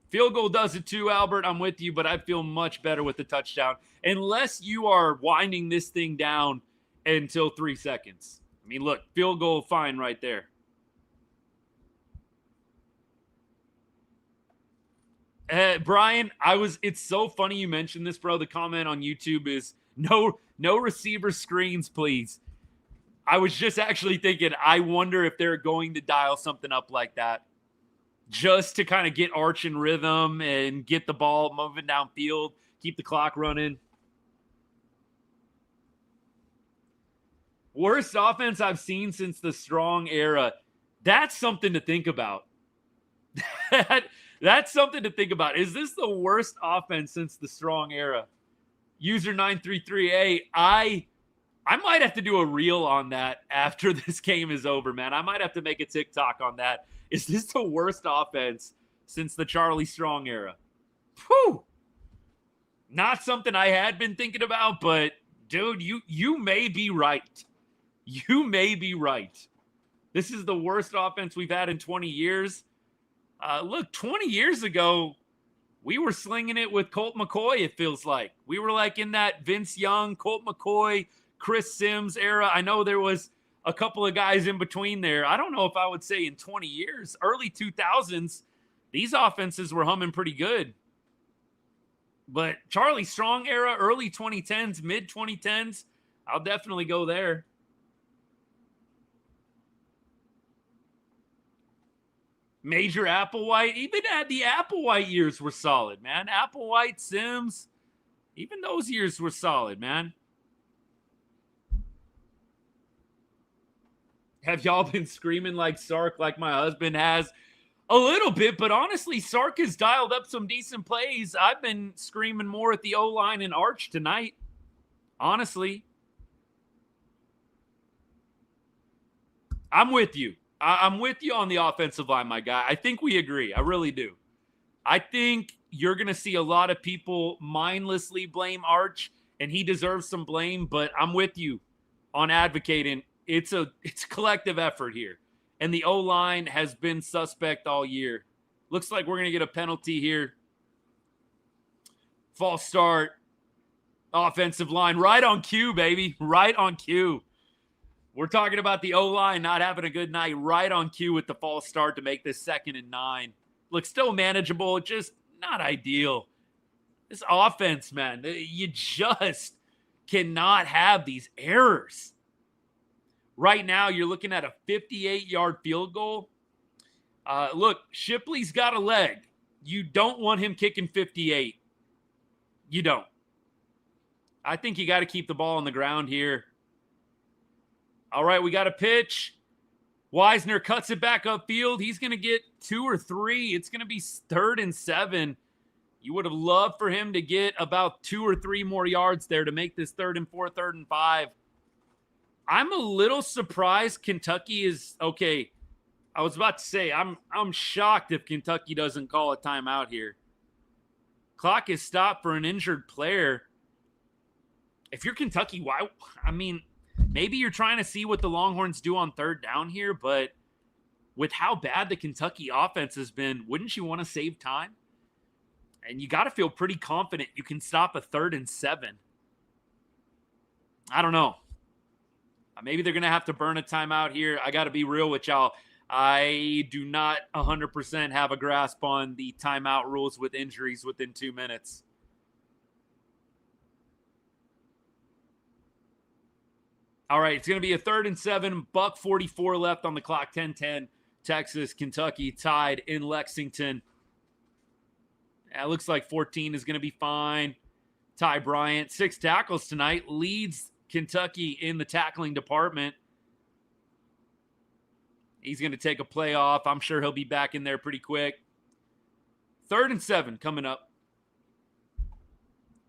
Field goal does it too, Albert. I'm with you, but I feel much better with the touchdown. Unless you are winding this thing down until 3 seconds. I mean, look, field goal, fine right there. Brian, it's so funny you mentioned this, bro. The comment on YouTube is no receiver screens, please. I was just actually thinking, I wonder if they're going to dial something up like that just to kind of get Arch in rhythm and get the ball moving downfield, keep the clock running. Worst offense I've seen since the Strong era. That's something to think about. That's something to think about. Is this the worst offense since the Strong era? User 933A, I might have to do a reel on that after this game is over, man. I might have to make a TikTok on that. Is this the worst offense since the Charlie Strong era. Whew! Not something I had been thinking about, but dude, you may be right. You may be right. This is the worst offense we've had in 20 years. Look, 20 years ago, we were slinging it with Colt McCoy, it feels like. We were like in that Vince Young, Colt McCoy, Chris Sims era. I know there was a couple of guys in between there. I don't know if I would say in 20 years. Early 2000s, these offenses were humming pretty good. But Charlie Strong era, early 2010s, mid 2010s, I'll definitely go there. Major Applewhite, even at the Applewhite years were solid, man. Applewhite, Sims, even those years were solid, man. Have y'all been screaming like Sark, like my husband has? A little bit, but honestly, Sark has dialed up some decent plays. I've been screaming more at the O-line and Arch tonight, honestly. I'm with you. I'm with you on the offensive line, my guy. I think we agree. I really do. I think you're going to see a lot of people mindlessly blame Arch, and he deserves some blame, but I'm with you on advocating. It's a collective effort here. And the O-line has been suspect all year. Looks like we're going to get a penalty here. False start. Offensive line. Right on cue, baby. Right on cue. We're talking about the O-line not having a good night. Right on cue with the false start to make this 2nd and 9. Looks still manageable. Just not ideal. This offense, man. You just cannot have these errors. Right now, you're looking at a 58-yard field goal. Look, Shipley's got a leg. You don't want him kicking 58. You don't. I think you got to keep the ball on the ground here. All right, we got a pitch. Wisner cuts it back upfield. He's going to get 2 or 3. It's going to be 3rd and 7. You would have loved for him to get about 2 or 3 more yards there to make this 3rd and 4, 3rd and 5. I'm a little surprised Kentucky is okay. I was about to say I'm shocked if Kentucky doesn't call a timeout here. Clock is stopped for an injured player. If you're Kentucky, why? I mean, maybe you're trying to see what the Longhorns do on 3rd down here, but with how bad the Kentucky offense has been, wouldn't you want to save time? And you got to feel pretty confident you can stop a 3rd and 7. I don't know. Maybe they're going to have to burn a timeout here. I got to be real with y'all. I do not 100% have a grasp on the timeout rules with injuries within 2 minutes. All right, it's going to be a 3rd and 7. $1:44 left on the clock. 10-10. Texas, Kentucky tied in Lexington. It looks like 14 is going to be fine. Ty Bryant, 6 tackles tonight, leads Kentucky in the tackling department. He's going to take a play off. I'm sure he'll be back in there pretty quick. 3rd and 7 coming up.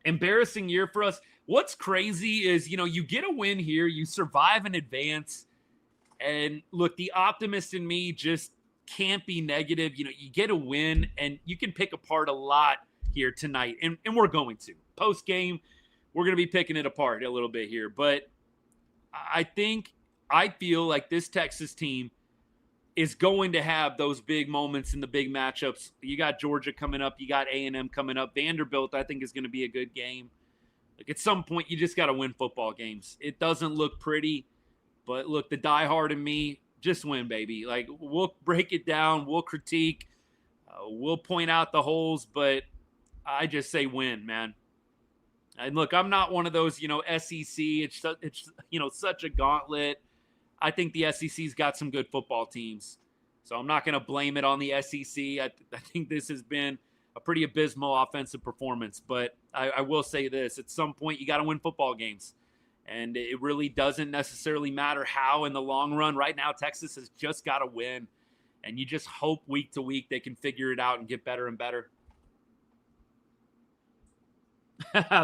Embarrassing year for us. What's crazy is, you get a win here, you survive in advance, and look, the optimist in me just can't be negative. You get a win, and you can pick apart a lot here tonight, and we're going to. Post-game, we're going to be picking it apart a little bit here, but I feel like this Texas team is going to have those big moments in the big matchups. You got Georgia coming up. You got A&M coming up. Vanderbilt, I think, is going to be a good game. Like, at some point, you just got to win football games. It doesn't look pretty, but look, the diehard in me, just win, baby. Like, we'll break it down. We'll critique. We'll point out the holes, but I just say win, man. And look, I'm not one of those, SEC. It's such a gauntlet. I think the SEC's got some good football teams. So I'm not going to blame it on the SEC. I think this has been a pretty abysmal offensive performance. But I will say this. At some point, you got to win football games. And it really doesn't necessarily matter how in the long run. Right now, Texas has just got to win. And you just hope week to week they can figure it out and get better and better.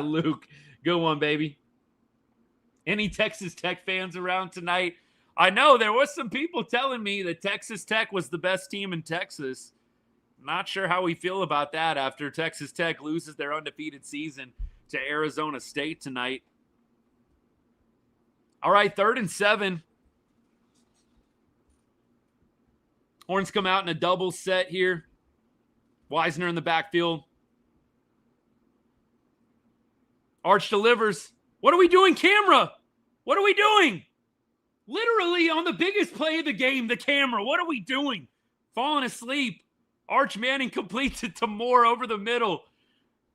Luke, good one, baby. Any Texas Tech fans around tonight? I know there was some people telling me that Texas Tech was the best team in Texas. Not sure how we feel about that after Texas Tech loses their undefeated season to Arizona State tonight. All right, 3rd and 7. Horns come out in a double set here. Wisner in the backfield. Arch delivers. What are we doing, camera? What are we doing? Literally on the biggest play of the game, the camera. What are we doing? Falling asleep. Arch Manning completes it to Moore over the middle.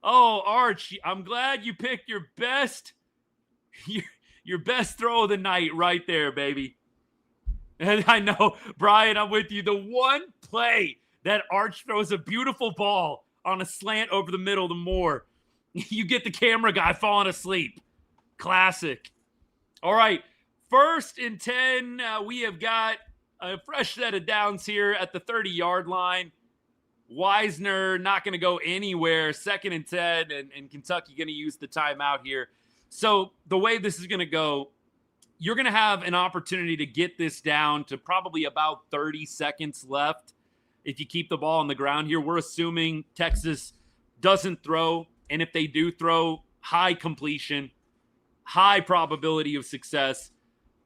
Oh, Arch, I'm glad you picked your best throw of the night right there, baby. And I know, Brian, I'm with you. The one play that Arch throws a beautiful ball on a slant over the middle to Moore. You get the camera guy falling asleep. Classic. All right, 1st and 10. We have got a fresh set of downs here at the 30-yard line. Wisner not going to go anywhere. 2nd and 10, and Kentucky going to use the timeout here. So the way this is going to go, you're going to have an opportunity to get this down to probably about 30 seconds left if you keep the ball on the ground here. We're assuming Texas doesn't throw, and if they do throw, high completion, high probability of success.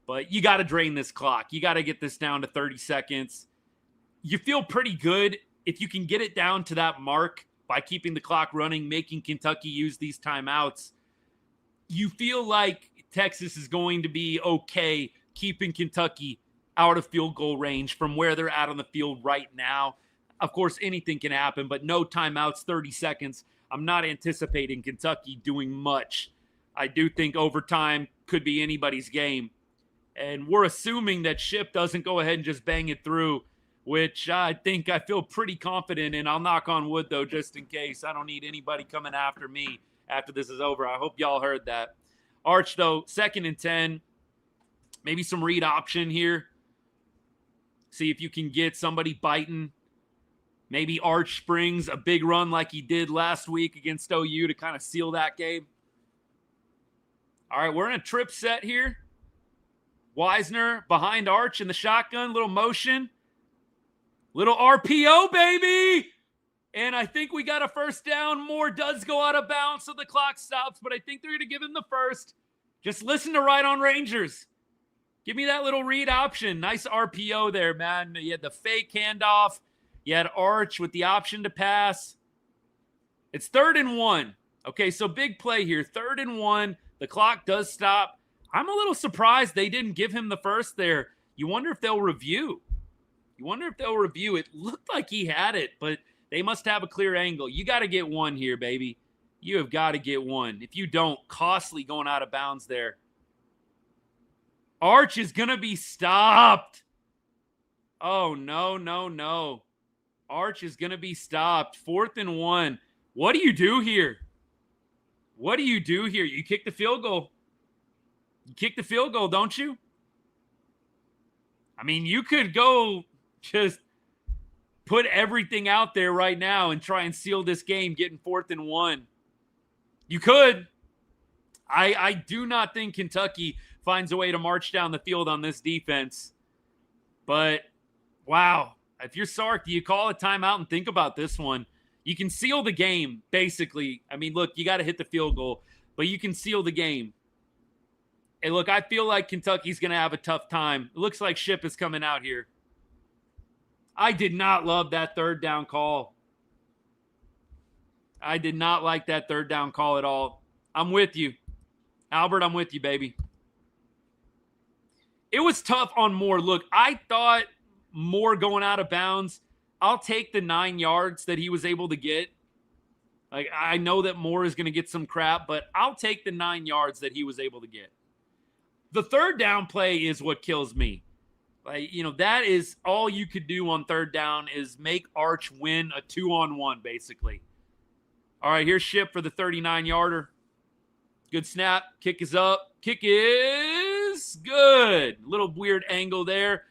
But you got to drain this clock. You got to get this down to 30 seconds. You feel pretty good if you can get it down to that mark by keeping the clock running, making Kentucky use these timeouts. You feel like Texas is going to be okay keeping Kentucky out of field goal range from where they're at on the field right now. Of course, anything can happen, but no timeouts, 30 seconds. I'm not anticipating Kentucky doing much. I do think overtime could be anybody's game. And we're assuming that Ship doesn't go ahead and just bang it through, which I think I feel pretty confident in. I'll knock on wood, though, just in case. I don't need anybody coming after me after this is over. I hope y'all heard that. Arch, though, 2nd and 10. Maybe some read option here. See if you can get somebody biting. Maybe Arch springs a big run like he did last week against OU to kind of seal that game. All right, we're in a trip set here. Wisner behind Arch in the shotgun. Little motion. Little RPO, baby! And I think we got a 1st down. Moore does go out of bounds, so the clock stops, but I think they're going to give him the 1st. Just listen to Right on Rangers. Give me that little read option. Nice RPO there, man. You had the fake handoff. You had Arch with the option to pass. It's 3rd and 1. Okay, so big play here. 3rd and 1. The clock does stop. I'm a little surprised they didn't give him the 1st there. You wonder if they'll review. It looked like he had it, but they must have a clear angle. You got to get one here, baby. You have got to get one. If you don't, costly going out of bounds there. Arch is going to be stopped. Oh, no. Arch is going to be stopped. 4th and 1. What do you do here? You kick the field goal. Don't you? I mean, you could go just put everything out there right now and try and seal this game getting 4th and 1. You could. I do not think Kentucky finds a way to march down the field on this defense. But, wow. If you're Sark, do you call a timeout and think about this one? You can seal the game, basically. I mean, look, you got to hit the field goal, but you can seal the game. Hey, look, I feel like Kentucky's going to have a tough time. It looks like Ship is coming out here. I did not love that 3rd down call. I did not like that 3rd down call at all. I'm with you. Albert, I'm with you, baby. It was tough on Moore. Look, I thought Moore going out of bounds, I'll take the 9 yards that he was able to get. Like, I know that Moore is going to get some crap, but I'll take the 9 yards that he was able to get. The 3rd down play is what kills me. Like, that is all you could do on 3rd down is make Arch win a 2-on-1, basically. All right, here's Ship for the 39-yarder. Good snap. Kick is up. Kick is good. Little weird angle there.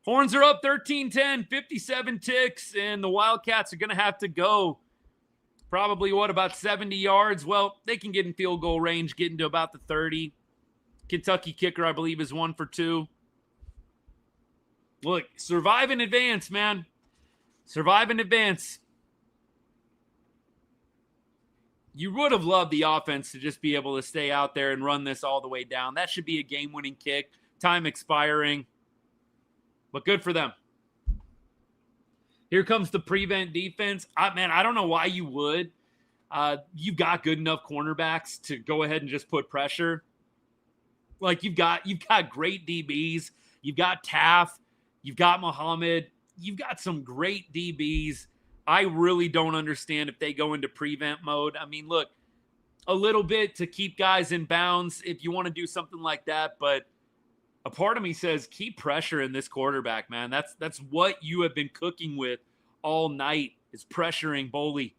Horns are up 13-10, 57 ticks, and the Wildcats are going to have to go probably, about 70 yards? Well, they can get in field goal range, getting to about the 30. Kentucky kicker, I believe, is 1 for 2. Look, survive in advance, man. Survive in advance. You would have loved the offense to just be able to stay out there and run this all the way down. That should be a game-winning kick. Time expiring. But good for them. Here comes the prevent defense. I don't know why you would. You've got good enough cornerbacks to go ahead and just put pressure. Like you've got great DBs. You've got Taff. You've got Muhammad. You've got some great DBs. I really don't understand if they go into prevent mode. I mean, look, a little bit to keep guys in bounds if you want to do something like that, but a part of me says keep pressure in this quarterback, man. That's what you have been cooking with all night is pressuring Boley.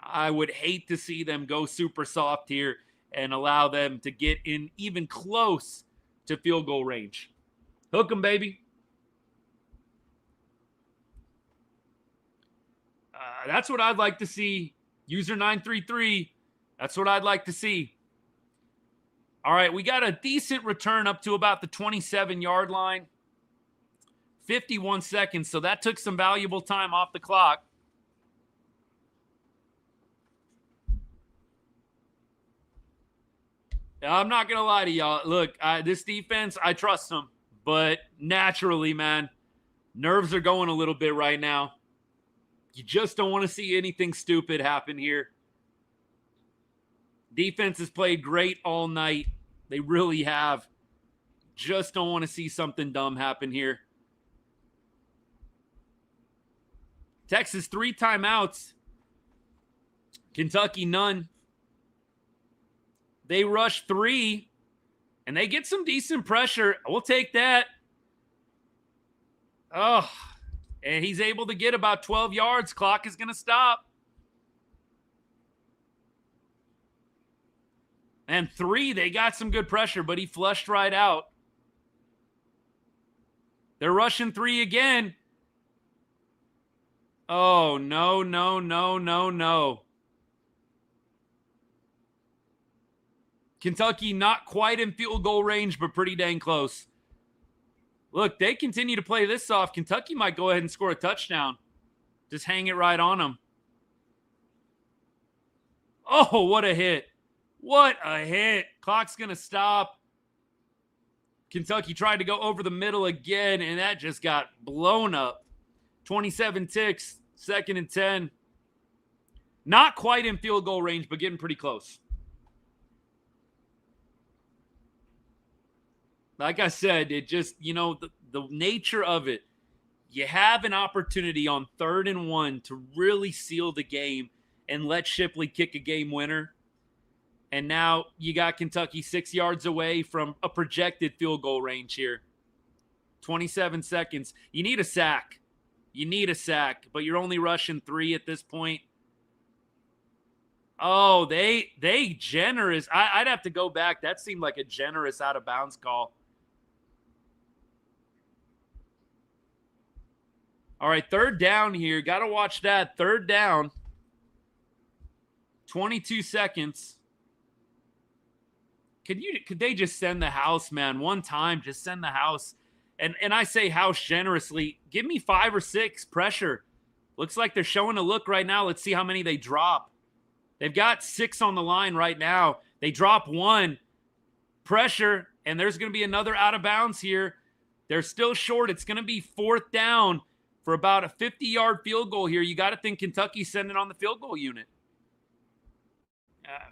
I would hate to see them go super soft here and allow them to get in even close to field goal range. Hook them, baby. That's what I'd like to see. User 933. That's what I'd like to see. All right, we got a decent return up to about the 27-yard line. 51 seconds, so that took some valuable time off the clock. I'm not going to lie to y'all. Look, this defense, I trust them. But naturally, man, nerves are going a little bit right now. You just don't want to see anything stupid happen here. Defense has played great all night. They really have. Just don't want to see something dumb happen here. Texas 3 timeouts. Kentucky none. They rush 3, and they get some decent pressure. We'll take that. Oh, and he's able to get about 12 yards. Clock is going to stop. And 3, they got some good pressure, but he flushed right out. They're rushing 3 again. Oh, no, no, no, no, no. Kentucky not quite in field goal range, but pretty dang close. Look, they continue to play this off. Kentucky might go ahead and score a touchdown. Just hang it right on them. Oh, what a hit. What a hit. Clock's going to stop. Kentucky tried to go over the middle again, and that just got blown up. 27 ticks, 2nd and 10. Not quite in field goal range, but getting pretty close. Like I said, it just, the nature of it, you have an opportunity on 3rd and 1 to really seal the game and let Shipley kick a game winner. And now you got Kentucky 6 yards away from a projected field goal range here. 27 seconds. You need a sack. But you're only rushing 3 at this point. Oh, they generous. I'd have to go back. That seemed like a generous out of bounds call. All right, 3rd down here. Got to watch that. 3rd down. 22 seconds. Could they just send the house, man? One time, just send the house. And I say house generously. Give me 5 or 6 pressure. Looks like they're showing a look right now. Let's see how many they drop. They've got 6 on the line right now. They drop 1. Pressure, and there's going to be another out of bounds here. They're still short. It's going to be 4th down for about a 50-yard field goal here. You got to think Kentucky's sending on the field goal unit.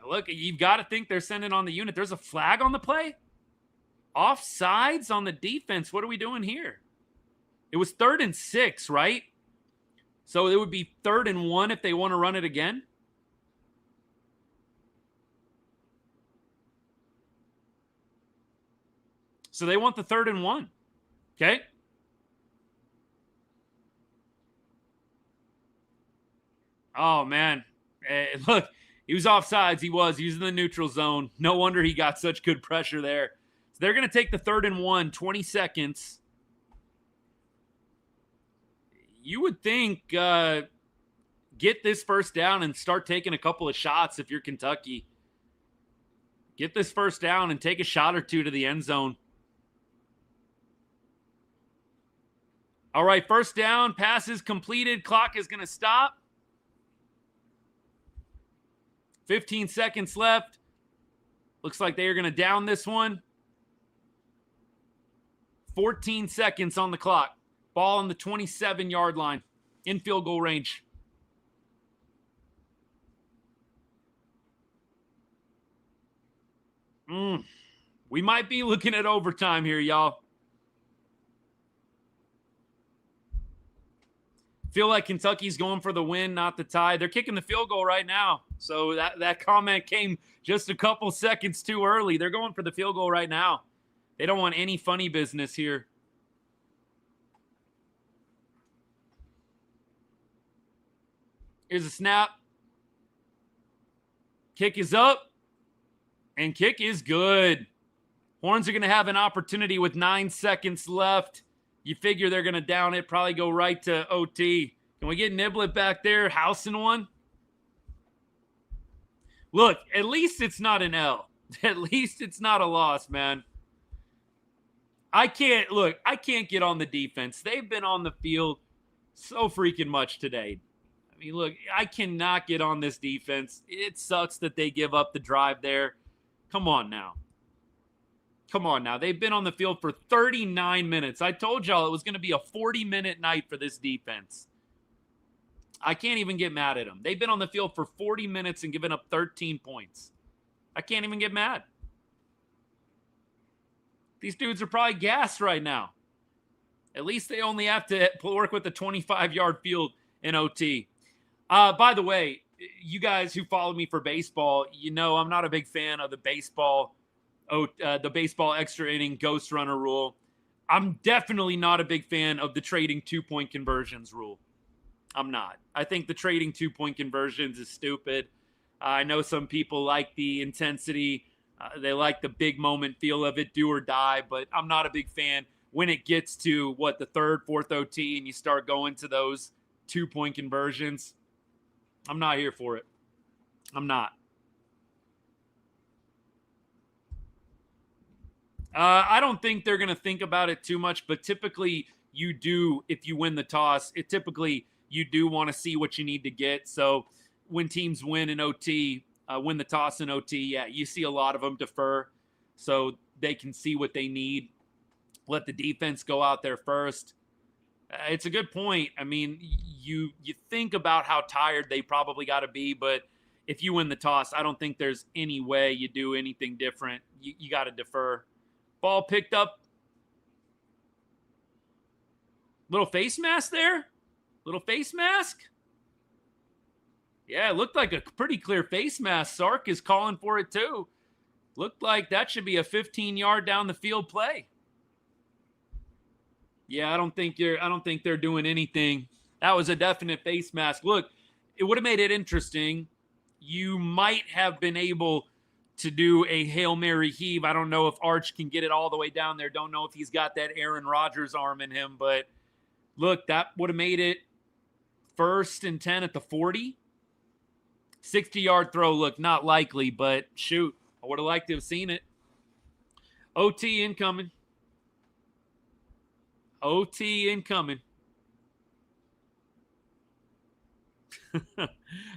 Look, you've got to think they're sending on the unit. There's a flag on the play. Offsides on the defense. What are we doing here? It was 3rd and 6, right? So it would be 3rd and 1 if they want to run it again. So they want the 3rd and 1. Okay. Oh, man. Look, he was offsides. He was in the neutral zone. No wonder he got such good pressure there. So they're going to take the 3rd and 1, 20 seconds. You would think get this 1st down and start taking a couple of shots if you're Kentucky. Get this 1st down and take a shot or 2 to the end zone. All right, 1st down, passes completed. Clock is going to stop. 15 seconds left. Looks like they are going to down this one. 14 seconds on the clock. Ball on the 27-yard line. In field goal range. We might be looking at overtime here, y'all. Feel like Kentucky's going for the win, not the tie. They're kicking the field goal right now. So that comment came just a couple seconds too early. They're going for the field goal right now. They don't want any funny business here. Here's a snap. Kick is up. And kick is good. Horns are going to have an opportunity with 9 seconds left. You figure they're going to down it, probably go right to OT. Can we get Niblett back there housing one? Look, at least it's not an L. At least it's not a loss, man. I can't get on the defense. They've been on the field so freaking much today. I mean, look, I cannot get on this defense. It sucks that they give up the drive there. Come on now. Come on now. They've been on the field for 39 minutes. I told y'all it was going to be a 40-minute night for this defense. I can't even get mad at them. They've been on the field for 40 minutes and given up 13 points. I can't even get mad. These dudes are probably gassed right now. At least they only have to work with a 25-yard field in OT. By the way, you guys who follow me for baseball, you know I'm not a big fan of the baseball extra inning ghost runner rule. I'm definitely not a big fan of the trading 2-point conversions rule. I'm not. I think the trading 2-point conversions is stupid. I know some people like the intensity. They like the big moment feel of it, do or die, but I'm not a big fan when it gets to, the third, fourth OT and you start going to those 2-point conversions. I'm not here for it. I'm not. I don't think they're going to think about it too much, but typically you do, if you win the toss, typically you do want to see what you need to get. So when teams win in OT, win the toss in OT, yeah, you see a lot of them defer so they can see what they need. Let the defense go out there first. It's a good point. I mean, you think about how tired they probably got to be, but if you win the toss, I don't think there's any way you do anything different. You got to defer. Ball picked up. Little face mask there. Little face mask. Yeah, it looked like a pretty clear face mask. Sark is calling for it too. Looked like that should be a 15-yard down the field play. Yeah, I don't think they're doing anything. That was a definite face mask. Look, it would have made it interesting. You might have been able to do a Hail Mary heave. I don't know if Arch can get it all the way down there. Don't know if he's got that Aaron Rodgers arm in him, but look, that would have made it 1st and 10 at the 40. 60-yard throw, look, not likely, but shoot, I would have liked to have seen it. OT incoming. OT incoming.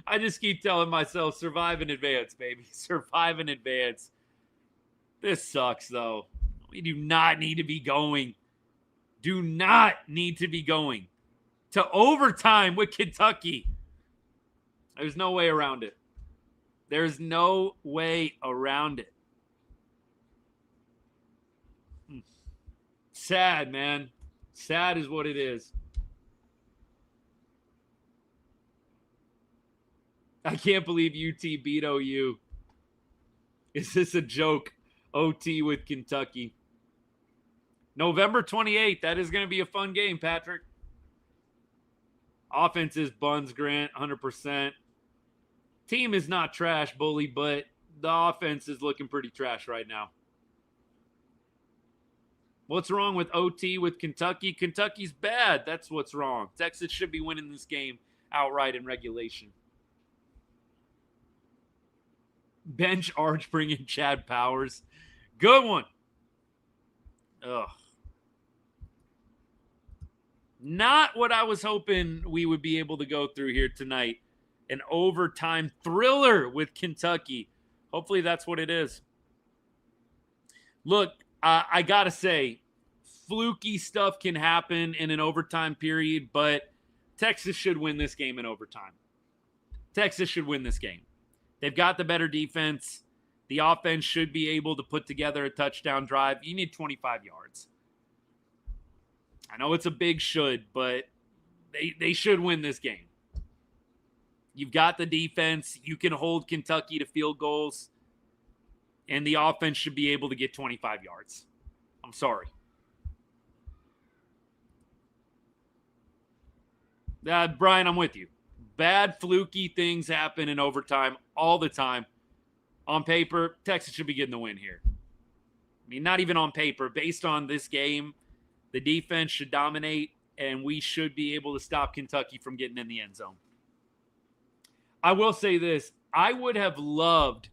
I just keep telling myself, survive in advance, baby. Survive in advance. This sucks, though. We do not need to be going. Do not need to be going to overtime with Kentucky. There's no way around it. There's no way around it. Sad, man. Sad is what it is. I can't believe UT beat OU. Is this a joke? OT with Kentucky. November 28th. That is going to be a fun game, Patrick. Offense is buns, Grant, 100%. Team is not trash, Bully, but the offense is looking pretty trash right now. What's wrong with OT with Kentucky? Kentucky's bad. That's what's wrong. Texas should be winning this game outright in regulation. Bench Arch bringing Chad Powers. Good one. Ugh. Not what I was hoping we would be able to go through here tonight. an overtime thriller with Kentucky. Hopefully that's what it is. Look, I got to say, fluky stuff can happen in an overtime period, but Texas should win this game in overtime. Texas should win this game. They've got the better defense. The offense should be able to put together a touchdown drive. You need 25 yards. I know it's a big should, but they should win this game. You've got the defense. You can hold Kentucky to field goals. And the offense should be able to get 25 yards. I'm sorry. Brian, I'm with you. Bad, fluky things happen in overtime all the time. On paper, Texas should be getting the win here. I mean, not even on paper. Based on this game, the defense should dominate, and we should be able to stop Kentucky from getting in the end zone. I will say this. I would have loved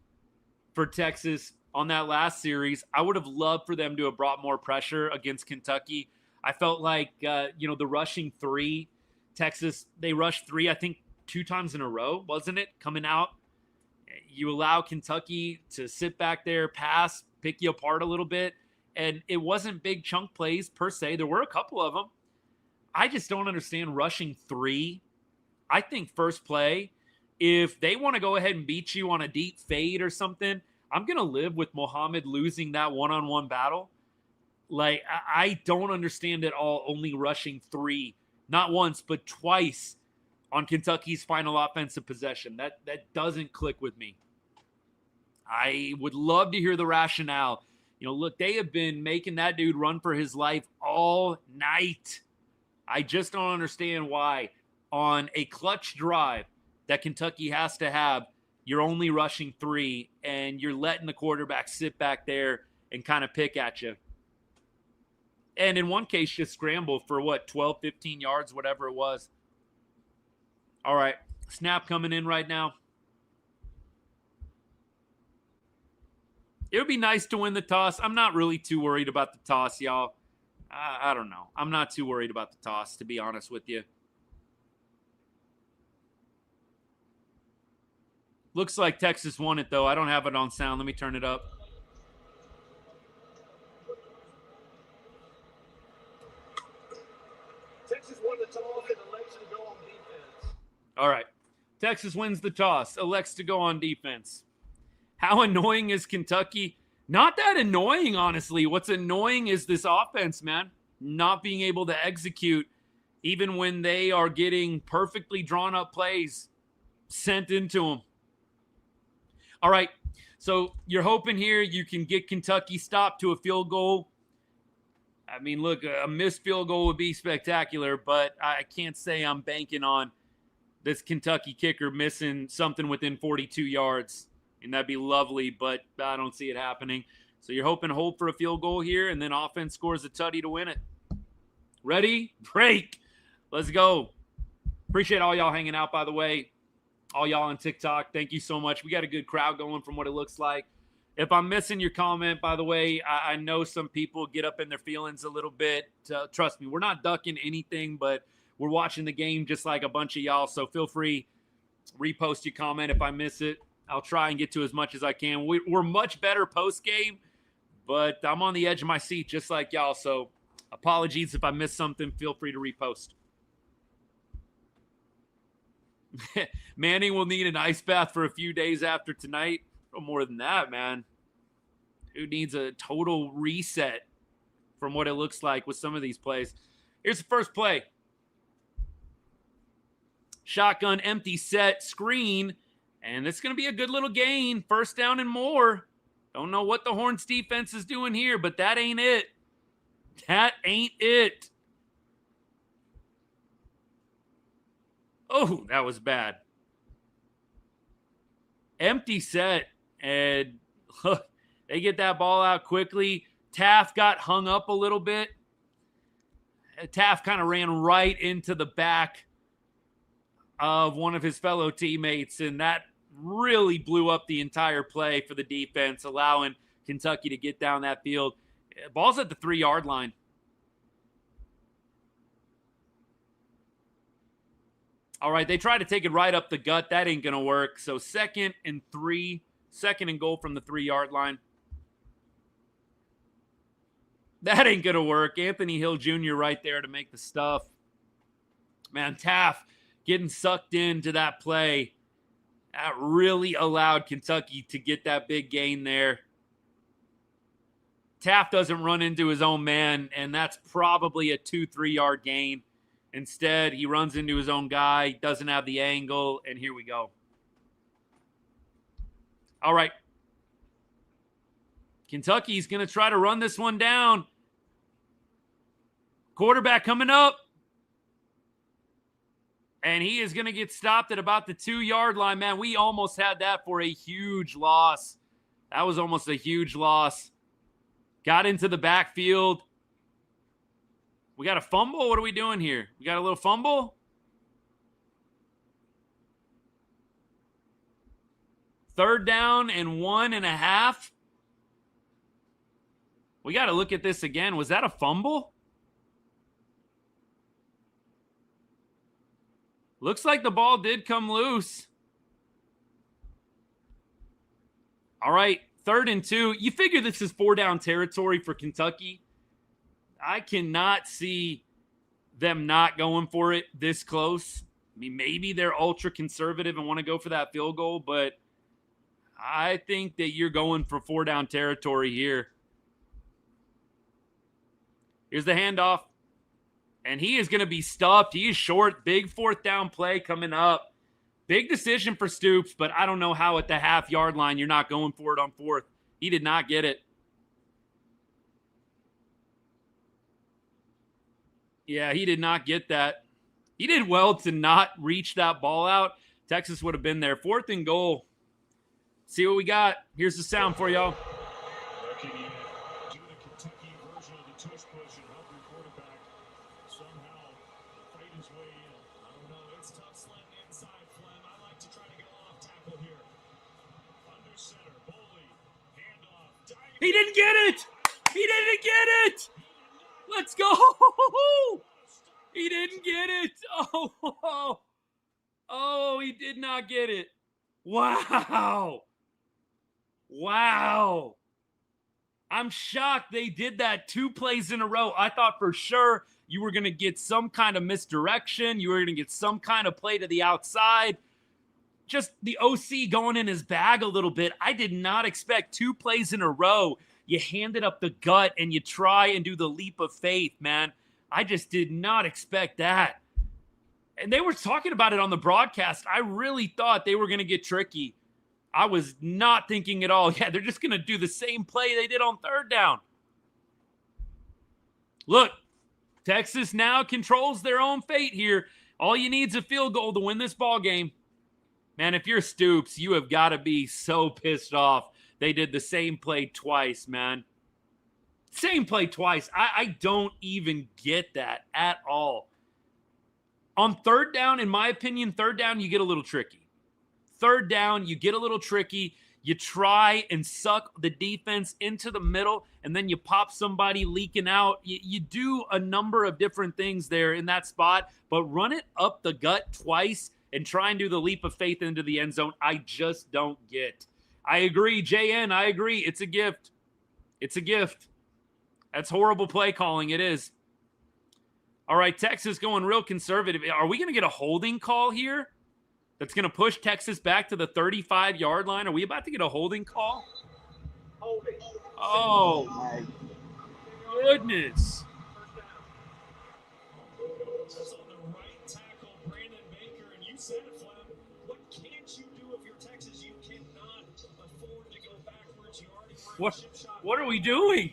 for Texas on that last series. I would have loved for them to have brought more pressure against Kentucky. I felt like, the rushing three, Texas, they rushed three, I think, 2 times in a row, wasn't it? Coming out. You allow Kentucky to sit back there, pass, pick you apart a little bit. And it wasn't big chunk plays per se. There were a couple of them. I just don't understand rushing three. I think first play, if they want to go ahead and beat you on a deep fade or something, I'm going to live with Muhammad losing that one-on-one battle. Like, I don't understand at all only rushing three, not once, but twice on Kentucky's final offensive possession. That doesn't click with me. I would love to hear the rationale. Look, they have been making that dude run for his life all night. I just don't understand why on a clutch drive that Kentucky has to have, you're only rushing three and you're letting the quarterback sit back there and kind of pick at you. And in one case, just scramble for 12, 15 yards, whatever it was. All right, snap coming in right now. It would be nice to win the toss. I'm not really too worried about the toss, y'all. I don't know. I'm not too worried about the toss, to be honest with you. Looks like Texas won it, though. I don't have it on sound. Let me turn it up. Texas won the toss and elects to go on defense. All right. Texas wins the toss, elects to go on defense. How annoying is Kentucky? Not that annoying, honestly. What's annoying is this offense, man. Not being able to execute even when they are getting perfectly drawn up plays sent into them. All right, so you're hoping here you can get Kentucky stopped to a field goal. I mean, look, a missed field goal would be spectacular, but I can't say I'm banking on this Kentucky kicker missing something within 42 yards. And that'd be lovely, but I don't see it happening. So you're hoping to hold for a field goal here, and then offense scores a tutty to win it. Ready? Break. Let's go. Appreciate all y'all hanging out, by the way. All y'all on TikTok, thank you so much. We got a good crowd going from what it looks like. If I'm missing your comment, by the way, I know some people get up in their feelings a little bit. Trust me, we're not ducking anything, but we're watching the game just like a bunch of y'all. So feel free, repost your comment if I miss it. I'll try and get to as much as I can. We're much better post-game, but I'm on the edge of my seat just like y'all. So apologies if I missed something. Feel free to repost. Manning will need an ice bath for a few days after tonight. Oh, more than that, man. Who needs a total reset from what it looks like with some of these plays? Here's the first play. Shotgun, empty set, screen. And it's going to be a good little gain. First down and more. Don't know what the Horns defense is doing here, but that ain't it. That ain't it. Oh, that was bad. Empty set. And look, they get that ball out quickly. Taft got hung up a little bit. Taft kind of ran right into the back of one of his fellow teammates, and that really blew up the entire play for the defense, allowing Kentucky to get down that field. Ball's at the 3-yard line. All right, they try to take it right up the gut. That ain't going to work. So 2nd and 3, 2nd and goal from the 3-yard line. That ain't going to work. Anthony Hill Jr. right there to make the stuff. Man, Taft getting sucked into that play. That really allowed Kentucky to get that big gain there. Taft doesn't run into his own man, and that's probably a 2-3 yard gain. Instead, he runs into his own guy, doesn't have the angle, and here we go. All right. Kentucky's going to try to run this one down. Quarterback coming up. And he is going to get stopped at about the 2-yard line. Man, we almost had that for a huge loss. That was almost a huge loss. Got into the backfield. We got a fumble? What are we doing here? We got a little fumble? Third down and 1.5. We got to look at this again. Was that a fumble? Looks like the ball did come loose. All right, 3rd and 2. You figure this is 4-down territory for Kentucky. I cannot see them not going for it this close. I mean, maybe they're ultra conservative and want to go for that field goal, but I think that you're going for 4-down territory here. Here's the handoff. And he is going to be stuffed. He is short. Big 4th down play coming up. Big decision for Stoops, but I don't know how at the half-yard line you're not going for it on 4th. He did not get it. Yeah, he did not get that. He did well to not reach that ball out. Texas would have been there. 4th and goal. See what we got. Here's the sound for y'all. He didn't get it. He didn't get it. Let's go. He didn't get it. Oh, he did not get it. Wow. I'm shocked they did that 2 plays in a row. I thought for sure you were going to get some kind of misdirection. You were going to get some kind of play to the outside. Just the OC going in his bag a little bit. I did not expect 2 plays in a row. You hand it up the gut and you try and do the leap of faith, man. I just did not expect that. And they were talking about it on the broadcast. I really thought they were going to get tricky. I was not thinking at all, yeah, they're just going to do the same play they did on 3rd down. Look, Texas now controls their own fate here. All you need is a field goal to win this ball game. Man, if you're Stoops, you have got to be so pissed off. They did the same play twice, man. Same play twice. I don't even get that at all. On 3rd down, in my opinion, 3rd down, you get a little tricky. 3rd down, you get a little tricky. You try and suck the defense into the middle, and then you pop somebody leaking out. You do a number of different things there in that spot, but run it up the gut twice and try and do the leap of faith into the end zone. I just don't get. I agree, JN, I agree. It's a gift. It's a gift. That's horrible play calling. It is. All right, Texas going real conservative. Are we going to get a holding call here that's going to push Texas back to the 35-yard line? Are we about to get a holding call? Holding. Oh, my goodness. That's on the right tackle, Brandon Baker, and you said it, Flem. What can't you do if you're Texas? You cannot afford to go backwards. You already were in chip shot. What are we doing?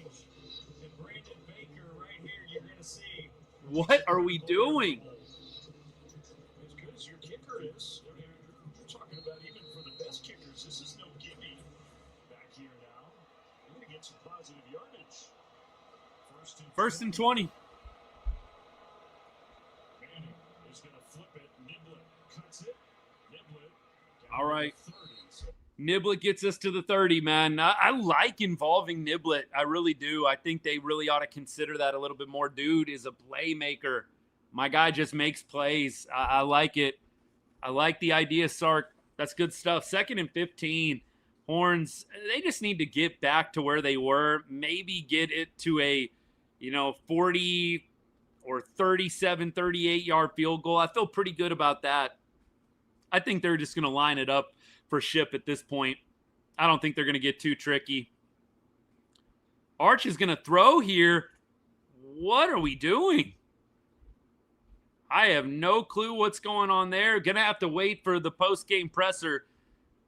And Brandon Baker right here, you're going to see. What are we doing? As good as your kicker is, I mean, you're talking about even for the best kickers, this is no gimme back here now. You're going to get some positive yardage. First and 20. Manning is going to flip it. Niblett cuts it. Niblett. All right. Niblett gets us to the 30, man. I like involving Niblett. I really do. I think they really ought to consider that a little bit more. Dude is a playmaker. My guy just makes plays. I like it. I like the idea, Sark. That's good stuff. 2nd and 15. Horns, they just need to get back to where they were. Maybe get it to a, 40 or 37, 38-yard field goal. I feel pretty good about that. I think they're just going to line it up for Ship at this point. I don't think they're going to get too tricky. Arch is going to throw here. What are we doing? I have no clue what's going on there. Going to have to wait for the post-game presser.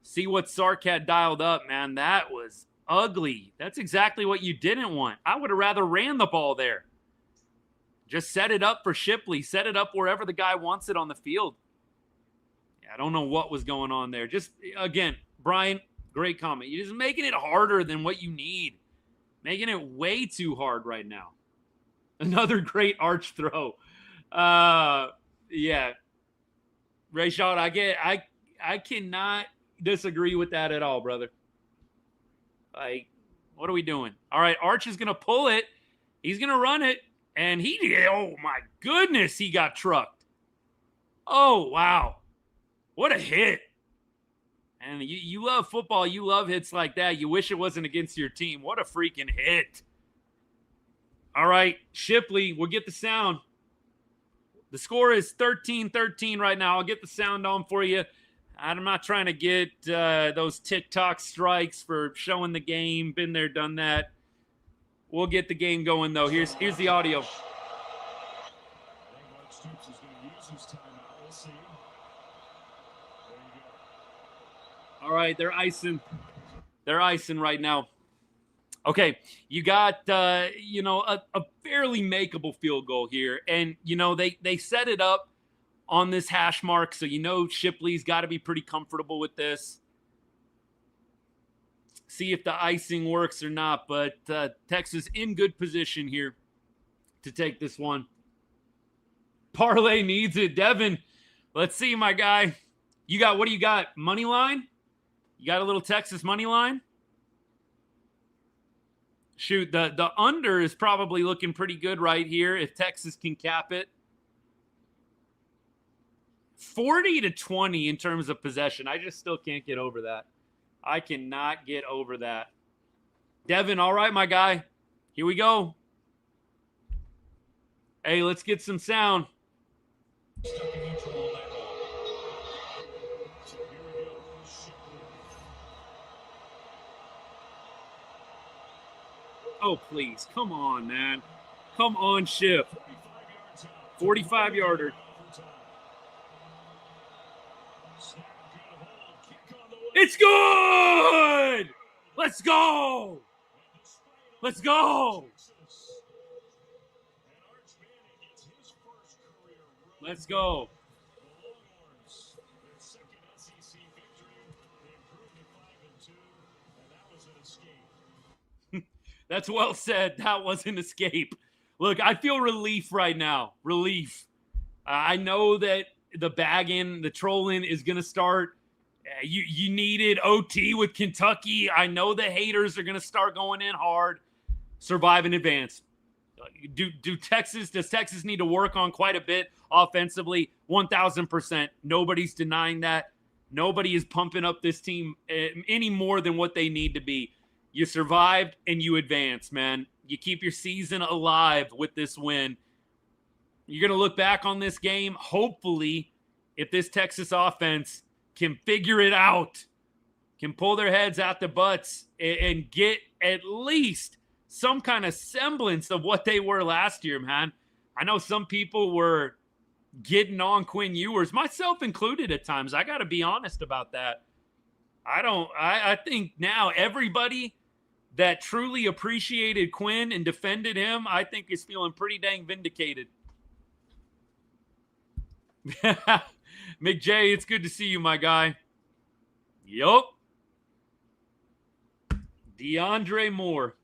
See what Sark had dialed up, man. That was ugly. That's exactly what you didn't want. I would have rather ran the ball there. Just set it up for Shipley. Set it up wherever the guy wants it on the field. Yeah, I don't know what was going on there. Just, again, Brian, great comment. You're just making it harder than what you need. Making it way too hard right now. Another great Arch throw. Yeah. Rayshad, I cannot disagree with that at all, brother. Like, what are we doing? All right, Arch is going to pull it. He's going to run it. And oh my goodness, he got trucked. Oh, wow. What a hit. And you love football. You love hits like that. You wish it wasn't against your team. What a freaking hit. All right, Shipley, we'll get the sound. The score is 13-13 right now. I'll get the sound on for you. I'm not trying to get those TikTok strikes for showing the game. Been there, done that. We'll get the game going, though. Here's the audio. All right, they're icing. They're icing right now. Okay, you got, a fairly makeable field goal here. And, they set it up on this hash mark, so Shipley's got to be pretty comfortable with this. See if the icing works or not, but Texas in good position here to take this one. Parlay needs it. Devin, let's see, my guy. What do you got? Money line? You got a little Texas money line? Shoot, the under is probably looking pretty good right here if Texas can cap it. 40-20 in terms of possession. I just still can't get over that. I cannot get over that. Devin, all right, my guy. Here we go. Hey, let's get some sound. Oh, please. Come on, man. Come on, Ship. 45-yarder. It's good! Let's go! Let's go! Let's go. That's well said. That was an escape. Look, I feel relief right now. Relief. I know that the bagging, the trolling is going to start. You needed OT with Kentucky. I know the haters are going to start going in hard. Survive in advance. Does Texas need to work on quite a bit offensively? 1,000%. Nobody's denying that. Nobody is pumping up this team any more than what they need to be. You survived and you advance, man. You keep your season alive with this win. You're going to look back on this game, hopefully, if this Texas offense can figure it out, can pull their heads out the butts and get at least some kind of semblance of what they were last year, man. I know some people were getting on Quinn Ewers, myself included at times. I got to be honest about that. I think now everybody that truly appreciated Quinn and defended him, I think is feeling pretty dang vindicated. McJ, it's good to see you, my guy. Yup. DeAndre Moore.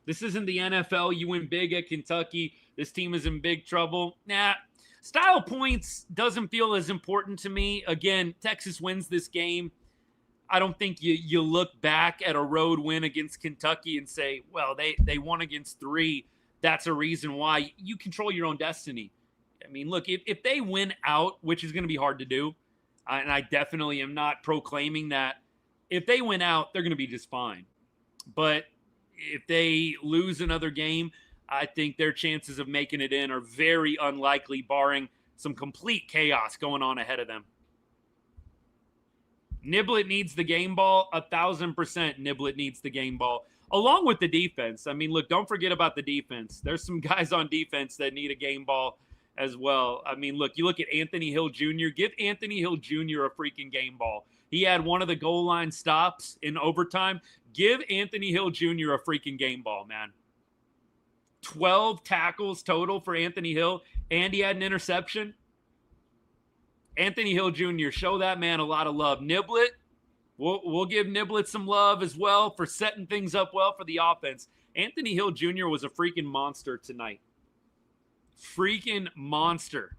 This isn't the NFL. You win big at Kentucky. This team is in big trouble. Nah. Style points doesn't feel as important to me. Again, Texas wins this game. I don't think you look back at a road win against Kentucky and say, well, they won against 3. That's a reason why. You control your own destiny. I mean, look, if they win out, which is going to be hard to do, and I definitely am not proclaiming that, if they win out, they're going to be just fine. But if they lose another game, I think their chances of making it in are very unlikely, barring some complete chaos going on ahead of them. Niblett needs the game ball. 1,000% Niblett needs the game ball, along with the defense. I mean, look, don't forget about the defense. There's some guys on defense that need a game ball as well. I mean, look, you look at Anthony Hill Jr. Give Anthony Hill Jr. a freaking game ball. He had one of the goal line stops in overtime. Give Anthony Hill Jr. a freaking game ball, man. 12 tackles total for Anthony Hill, and he had an interception. Anthony Hill Jr., show that man a lot of love. Niblett, we'll give Niblett some love as well for setting things up well for the offense. Anthony Hill Jr. was a freaking monster tonight. Freaking monster.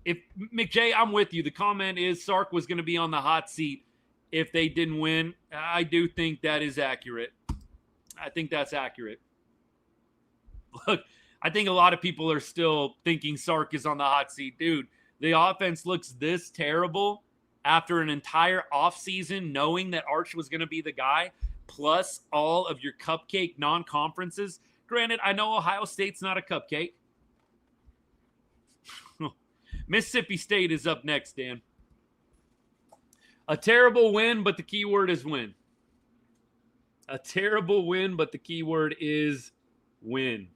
If McJay, I'm with you. The comment is Sark was going to be on the hot seat if they didn't win. I do think that is accurate. I think that's accurate. Look, I think a lot of people are still thinking Sark is on the hot seat. Dude, the offense looks this terrible after an entire offseason knowing that Arch was going to be the guy, plus all of your cupcake non-conferences. Granted, I know Ohio State's not a cupcake. Mississippi State is up next, Dan. A terrible win, but the key word is win. A terrible win, but the key word is win.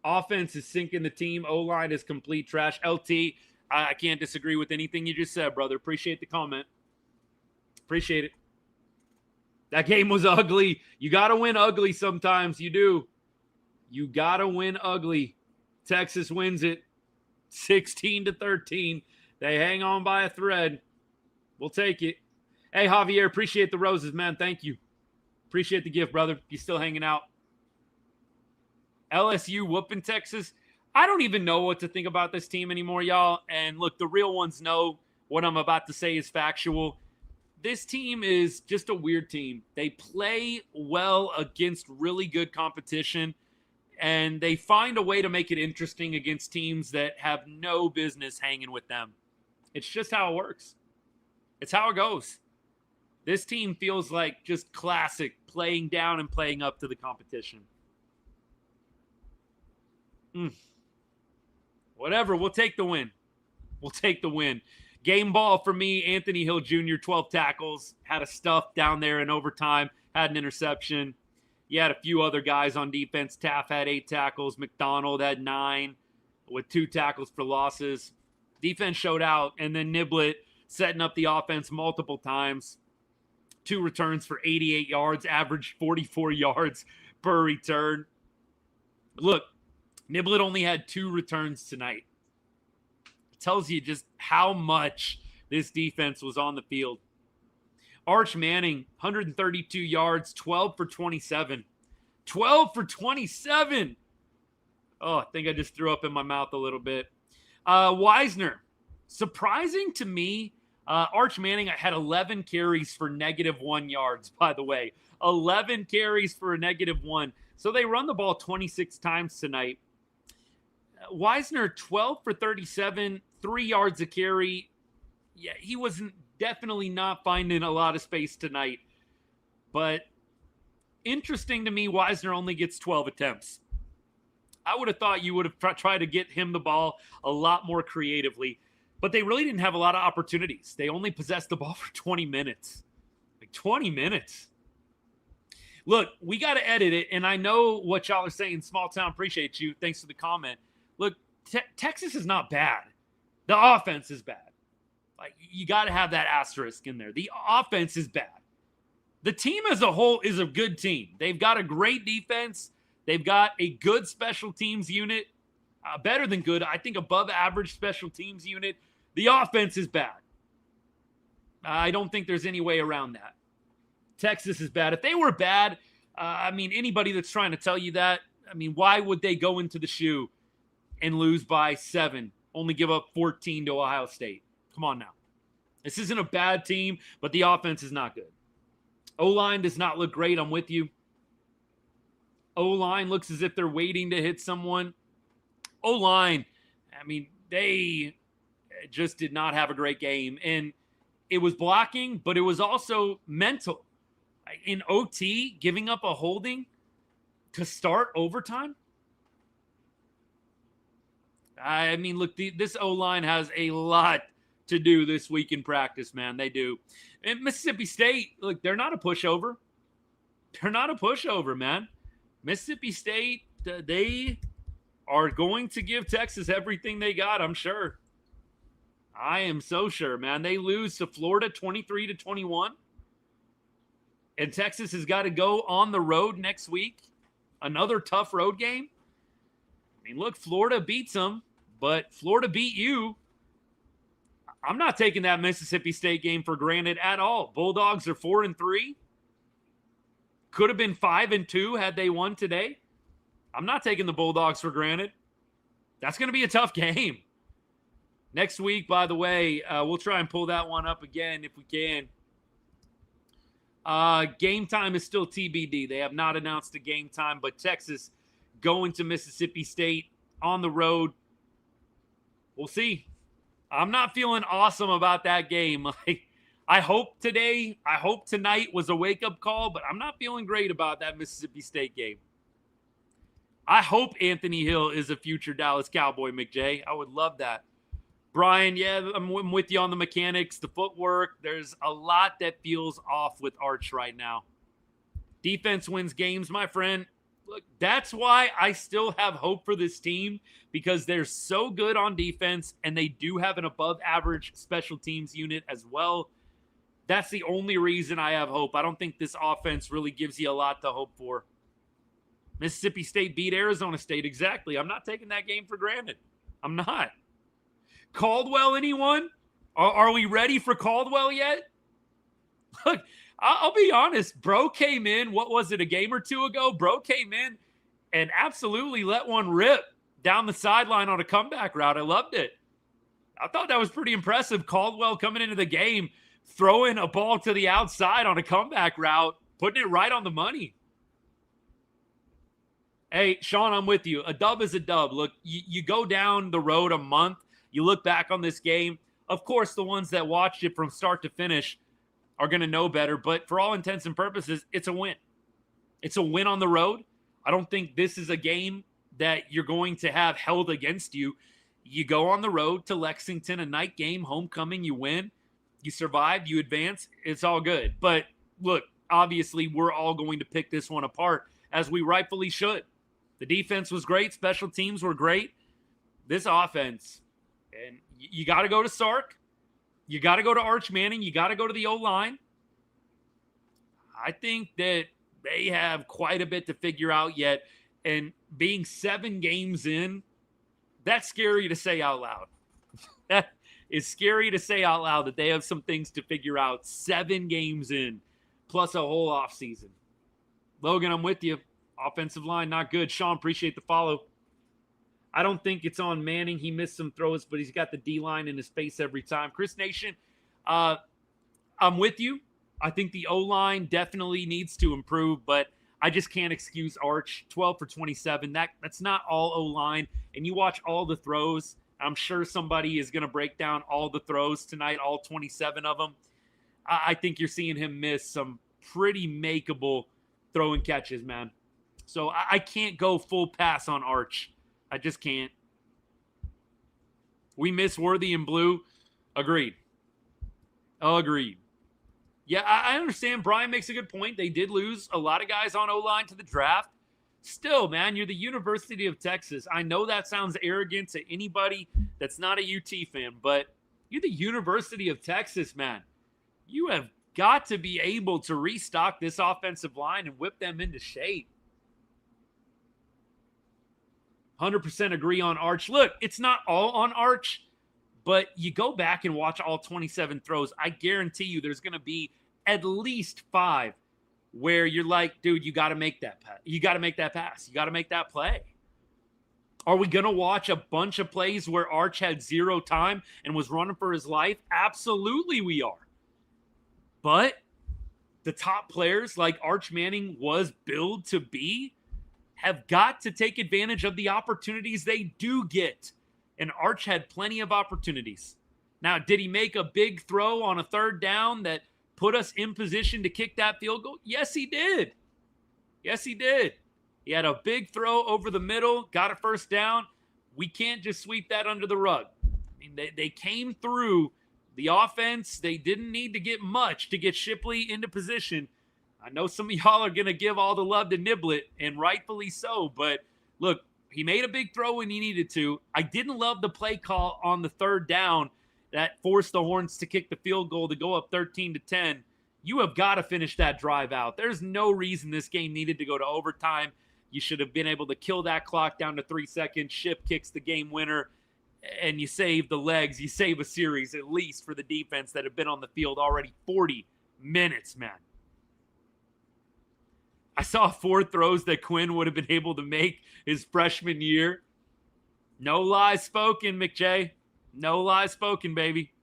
Offense is sinking the team. O-line is complete trash. LT, I can't disagree with anything you just said, brother. Appreciate the comment. Appreciate it. That game was ugly. You got to win ugly sometimes. You do. You got to win ugly. Texas wins it 16-13. They hang on by a thread. We'll take it. Hey, Javier, appreciate the roses, man. Thank you. Appreciate the gift, brother. You still hanging out. LSU whooping Texas. I don't even know what to think about this team anymore, y'all. And look, the real ones know what I'm about to say is factual. This team is just a weird team. They play well against really good competition, and they find a way to make it interesting against teams that have no business hanging with them. It's just how it works. It's how it goes. This team feels like just classic, playing down and playing up to the competition. Whatever, we'll take the win. We'll take the win. Game ball for me, Anthony Hill Jr., 12 tackles, had a stuff down there in overtime, had an interception. You had a few other guys on defense. Taff had 8 tackles. McDonald had 9 with 2 tackles for losses. Defense showed out, and then Niblett setting up the offense multiple times. 2 returns for 88 yards, averaged 44 yards per return. Look, Niblett only had 2 returns tonight. It tells you just how much this defense was on the field. Arch Manning, 132 yards, 12 for 27. 12 for 27. Oh, I think I just threw up in my mouth a little bit. Wisner, surprising to me, Arch Manning had 11 carries for -1 yards, by the way. 11 carries for a -1. So they run the ball 26 times tonight. Wisner, 12 for 37, 3 yards a carry. Yeah, he wasn't definitely not finding a lot of space tonight. But interesting to me, Wisner only gets 12 attempts. I would have thought you would have tried to get him the ball a lot more creatively. But they really didn't have a lot of opportunities. They only possessed the ball for 20 minutes. Like 20 minutes. Look, we got to edit it. And I know what y'all are saying. Small town, appreciate you. Thanks for the comment. Look, Texas is not bad. The offense is bad. Like, you got to have that asterisk in there. The offense is bad. The team as a whole is a good team. They've got a great defense. They've got a good special teams unit. Better than good. I think above average special teams unit. The offense is bad. I don't think there's any way around that. Texas is bad. If they were bad, anybody that's trying to tell you that, why would they go into the shoe and lose by 7, only give up 14 to Ohio State? Come on now. This isn't a bad team, but the offense is not good. O-line does not look great. I'm with you. O-line looks as if they're waiting to hit someone. O-line, I mean, they just did not have a great game. And it was blocking, but it was also mental. In OT, giving up a holding to start overtime. I mean, look, this O-line has a lot to do this week in practice, man. They do. And Mississippi State, look, they're not a pushover. They're not a pushover, man. Mississippi State, they are going to give Texas everything they got, I'm sure. I am so sure, man. They lose to Florida 23-21. And Texas has got to go on the road next week. Another tough road game. I mean, look, Florida beats them, but Florida beat you. I'm not taking that Mississippi State game for granted at all. Bulldogs are 4-3. Could have been 5-2 had they won today. I'm not taking the Bulldogs for granted. That's going to be a tough game. Next week, by the way, we'll try and pull that one up again if we can. Game time is still TBD. They have not announced a game time, but Texas going to Mississippi State on the road. We'll see. I'm not feeling awesome about that game. I hope tonight was a wake-up call, but I'm not feeling great about that Mississippi State game. I hope Anthony Hill is a future Dallas Cowboy, McJay. I would love that. Brian, yeah, I'm with you on the mechanics, the footwork. There's a lot that feels off with Arch right now. Defense wins games, my friend. Look, that's why I still have hope for this team, because they're so good on defense and they do have an above-average special teams unit as well. That's the only reason I have hope. I don't think this offense really gives you a lot to hope for. Mississippi State beat Arizona State. Exactly. I'm not taking that game for granted. I'm not. Caldwell, anyone? Are we ready for Caldwell yet? Look, I'll be honest. Bro came in, what was it, a game or two ago? Bro came in and absolutely let one rip down the sideline on a comeback route. I loved it. I thought that was pretty impressive. Caldwell coming into the game, throwing a ball to the outside on a comeback route, putting it right on the money. Hey, Sean, I'm with you. A dub is a dub. Look, you go down the road a month, you look back on this game. Of course, the ones that watched it from start to finish are going to know better, but for all intents and purposes, it's a win. It's a win on the road. I don't think this is a game that you're going to have held against you. You go on the road to Lexington, a night game, homecoming, you win, you survive, you advance, it's all good. But look, obviously, we're all going to pick this one apart, as we rightfully should. The defense was great. Special teams were great. This offense, and you got to go to Sark. You got to go to Arch Manning. You got to go to the O-line. I think that they have quite a bit to figure out yet. And being 7 games in, that's scary to say out loud. That is scary to say out loud, that they have some things to figure out 7 games in, plus a whole offseason. Logan, I'm with you. Offensive line, not good. Sean, appreciate the follow. I don't think it's on Manning. He missed some throws, but he's got the D-line in his face every time. Chris Nation, I'm with you. I think the O-line definitely needs to improve, but I just can't excuse Arch. 12 for 27. That's not all O-line. And you watch all the throws. I'm sure somebody is going to break down all the throws tonight, all 27 of them. I think you're seeing him miss some pretty makeable throw and catches, man. So I can't go full pass on Arch. I just can't. We miss Worthy and Blue. Agreed. Oh, agreed. Yeah, I understand. Brian makes a good point. They did lose a lot of guys on O-line to the draft. Still, man, you're the University of Texas. I know that sounds arrogant to anybody that's not a UT fan, but you're the University of Texas, man. You have got to be able to restock this offensive line and whip them into shape. 100% agree on Arch. Look, it's not all on Arch, but you go back and watch all 27 throws. I guarantee you there's going to be at least 5 where you're like, dude, you got to make that pass. You got to make that pass. You got to make that play. Are we going to watch a bunch of plays where Arch had 0 time and was running for his life? Absolutely we are. But the top players like Arch Manning was billed to be, have got to take advantage of the opportunities they do get. And Arch had plenty of opportunities. Now, did he make a big throw on a third down that put us in position to kick that field goal? Yes, he did. Yes, he did. He had a big throw over the middle, got a first down. We can't just sweep that under the rug. I mean, they came through the offense. They didn't need to get much to get Shipley into position. I know some of y'all are going to give all the love to Niblet, and rightfully so. But look, he made a big throw when he needed to. I didn't love the play call on the third down that forced the Horns to kick the field goal to go up 13-10. You have got to finish that drive out. There's no reason this game needed to go to overtime. You should have been able to kill that clock down to 3 seconds. Ship kicks the game winner, and you save the legs. You save a series, at least, for the defense that have been on the field already 40 minutes, man. I saw 4 throws that Quinn would have been able to make his freshman year. No lies spoken, McJay. No lies spoken, baby.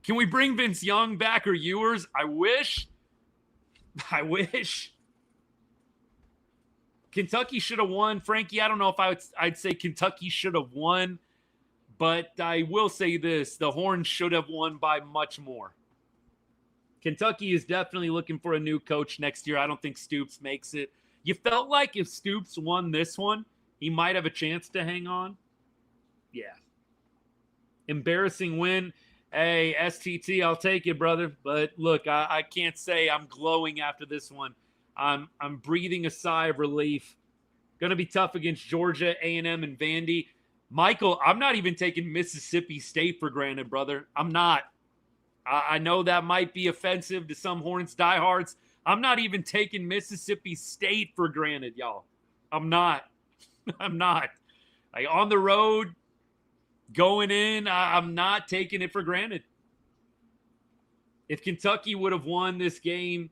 Can we bring Vince Young back or Ewers? I wish. Kentucky should have won. Frankie, I don't know if I'd say Kentucky should have won, but I will say this. The Horns should have won by much more. Kentucky is definitely looking for a new coach next year. I don't think Stoops makes it. You felt like if Stoops won this one, he might have a chance to hang on. Yeah. Embarrassing win. Hey, STT, I'll take it, brother. But look, I can't say I'm glowing after this one. I'm breathing a sigh of relief. Going to be tough against Georgia, A&M, and Vandy. Michael, I'm not even taking Mississippi State for granted, brother. I'm not. I know that might be offensive to some Horns diehards. I'm not even taking Mississippi State for granted, y'all. I'm not. I'm not. Like, on the road, going in, I'm not taking it for granted. If Kentucky would have won this game,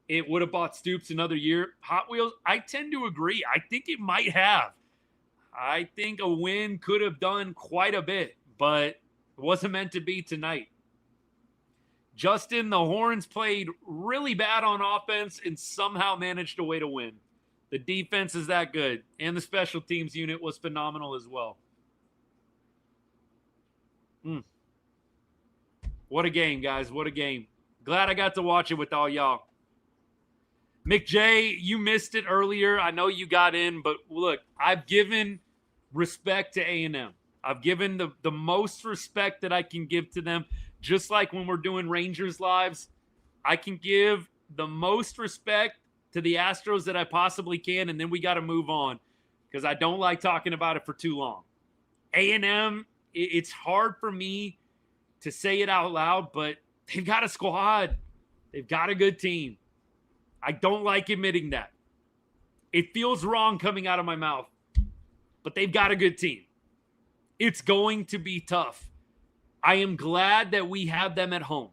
it would have bought Stoops another year. Hot Wheels, I tend to agree. I think it might have. I think a win could have done quite a bit, but it wasn't meant to be tonight. Justin, the Horns played really bad on offense and somehow managed a way to win. The defense is that good, and the special teams unit was phenomenal as well. What a game, guys. What a game. Glad I got to watch it with all y'all. McJ, you missed it earlier. I know you got in, but look, I've given respect to A&M. I've given the most respect that I can give to them. Just like when we're doing Rangers lives, I can give the most respect to the Astros that I possibly can, and then we got to move on because I don't like talking about it for too long. A&M, it's hard for me to say it out loud, but they've got a squad. They've got a good team. I don't like admitting that. It feels wrong coming out of my mouth, but they've got a good team. It's going to be tough. I am glad that we have them at home.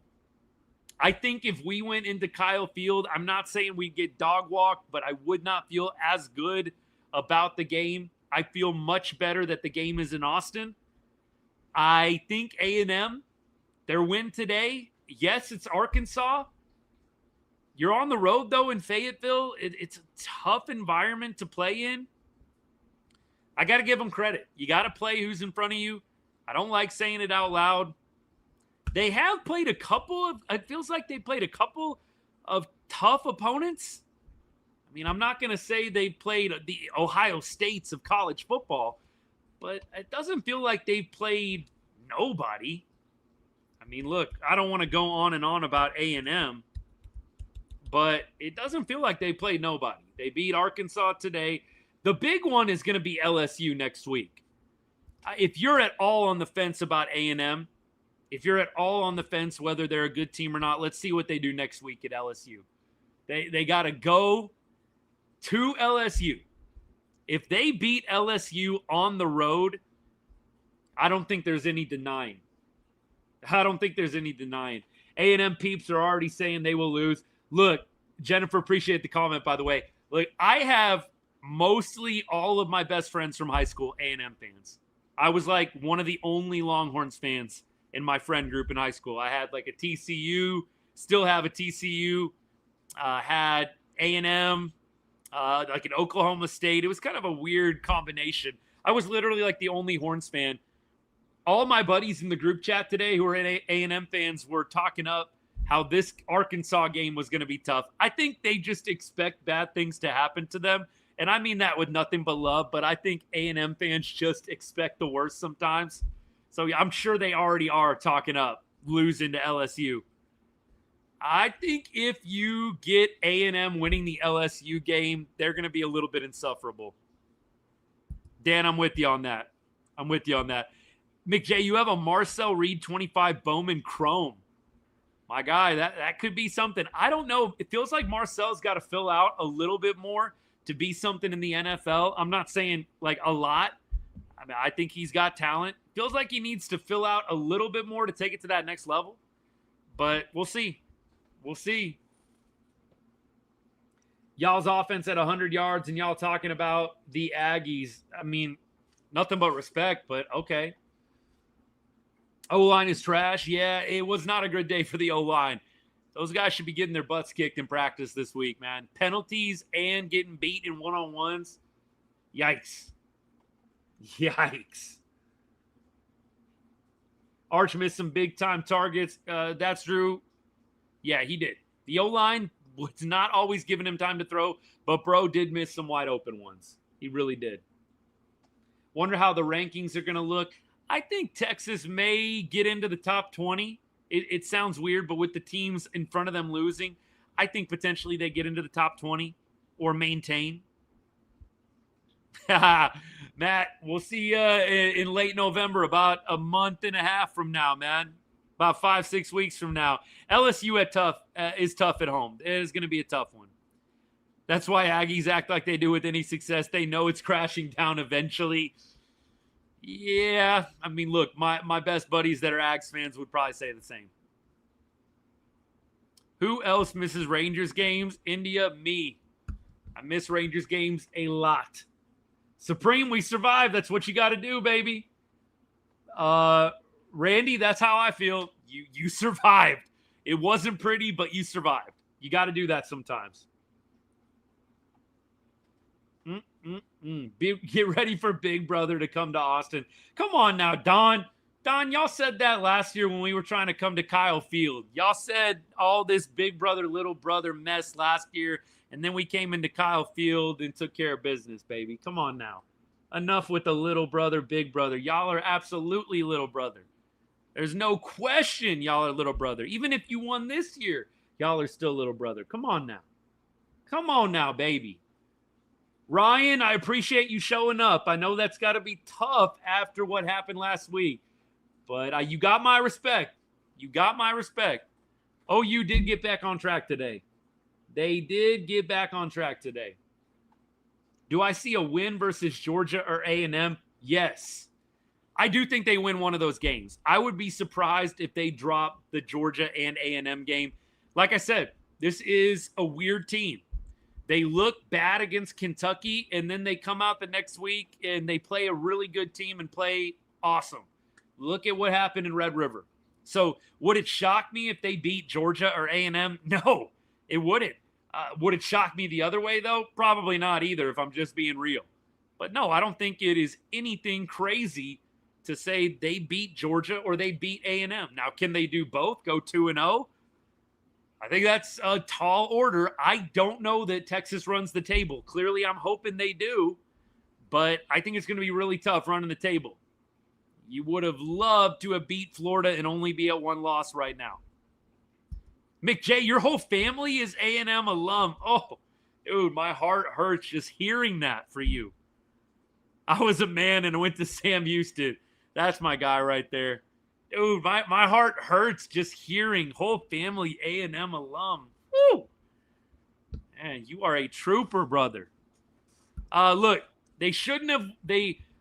I think if we went into Kyle Field, I'm not saying we'd get dog walked, but I would not feel as good about the game. I feel much better that the game is in Austin. I think A&M, their win today, yes, it's Arkansas. You're on the road, though, in Fayetteville. It's a tough environment to play in. I got to give them credit. You got to play who's in front of you. I don't like saying it out loud. They have played it feels like they played a couple of tough opponents. I mean, I'm not going to say they played the Ohio States of college football, but it doesn't feel like they've played nobody. I mean, look, I don't want to go on and on about A&M, but it doesn't feel like they played nobody. They beat Arkansas today. The big one is going to be LSU next week. If you're at all on the fence about A&M, if you're at all on the fence whether they're a good team or not, let's see what they do next week at LSU. They got to go to LSU. If they beat LSU on the road, I don't think there's any denying. A&M peeps are already saying they will lose. Look, Jennifer, appreciate the comment, by the way. Look, I have mostly all of my best friends from high school A&M fans. I was like one of the only Longhorns fans in my friend group in high school. I had like a TCU, still have a TCU, had A&M, like an Oklahoma State. It was kind of a weird combination. I was literally like the only Horns fan. All my buddies in the group chat today who are A&M fans were talking up how this Arkansas game was going to be tough. I think they just expect bad things to happen to them. And I mean that with nothing but love, but I think A&M fans just expect the worst sometimes. So I'm sure they already are talking up losing to LSU. I think if you get A&M winning the LSU game, they're going to be a little bit insufferable. Dan, I'm with you on that. McJ, you have a Marcel Reed 25 Bowman Chrome. My guy, that could be something. I don't know. It feels like Marcel's got to fill out a little bit more to be something in the NFL. I'm not saying like a lot. I mean, I think he's got talent. Feels like he needs to fill out a little bit more to take it to that next level. But we'll see. Y'all's offense at 100 yards and y'all talking about the Aggies. I mean, nothing but respect, but okay. O-line is trash. Yeah, it was not a good day for the O-line. Those guys should be getting their butts kicked in practice this week, man. Penalties and getting beat in one-on-ones. Yikes. Arch missed some big-time targets. That's true. Yeah, he did. The O-line was not always giving him time to throw, but bro did miss some wide-open ones. He really did. Wonder how the rankings are going to look. I think Texas may get into the top 20. It sounds weird, but with the teams in front of them losing, I think potentially they get into the top 20 or maintain. Matt, we'll see you in late November, about a month and a half from now, man. About 5-6 weeks from now. LSU is tough at home. It is going to be a tough one. That's why Aggies act like they do with any success. They know it's crashing down eventually. Yeah, I mean, look, my best buddies that are Ags fans would probably say the same. Who else misses Rangers games? India, me. I miss Rangers games a lot. Supreme, we survived. That's what you got to do, baby. Randy, that's how I feel. You survived. It wasn't pretty, but you survived. You got to do that sometimes. Get ready for Big Brother to come to Austin. Come on now, Don. Don, y'all said that last year when we were trying to come to Kyle Field. Y'all said all this Big Brother, Little Brother mess last year, and then we came into Kyle Field and took care of business, baby. Come on now. Enough with the Little Brother, Big Brother. Y'all are absolutely Little Brother. There's no question y'all are Little Brother. Even if you won this year, y'all are still Little Brother. Come on now. Come on now, baby. Ryan, I appreciate you showing up. I know that's got to be tough after what happened last week, but you got my respect. Oh, you did get back on track today. They did get back on track today. Do I see a win versus Georgia or A&M? Yes. I do think they win one of those games. I would be surprised if they drop the Georgia and A&M game. Like I said, this is a weird team. They look bad against Kentucky, and then they come out the next week and they play a really good team and play awesome. Look at what happened in Red River. So would it shock me if they beat Georgia or A&M? No, it wouldn't. Would it shock me the other way, though? Probably not either, if I'm just being real. But no, I don't think it is anything crazy to say they beat Georgia or they beat A&M. Now, can they do both? Go 2-0? I think that's a tall order. I don't know that Texas runs the table. Clearly, I'm hoping they do, but I think it's going to be really tough running the table. You would have loved to have beat Florida and only be at one loss right now. McJ, your whole family is A&M alum. Oh, dude, my heart hurts just hearing that for you. I was a man and I went to Sam Houston. That's my guy right there. Dude, my heart hurts just hearing whole family A&M alum. Woo! Man, you are a trooper, brother. Look, they shouldn't have.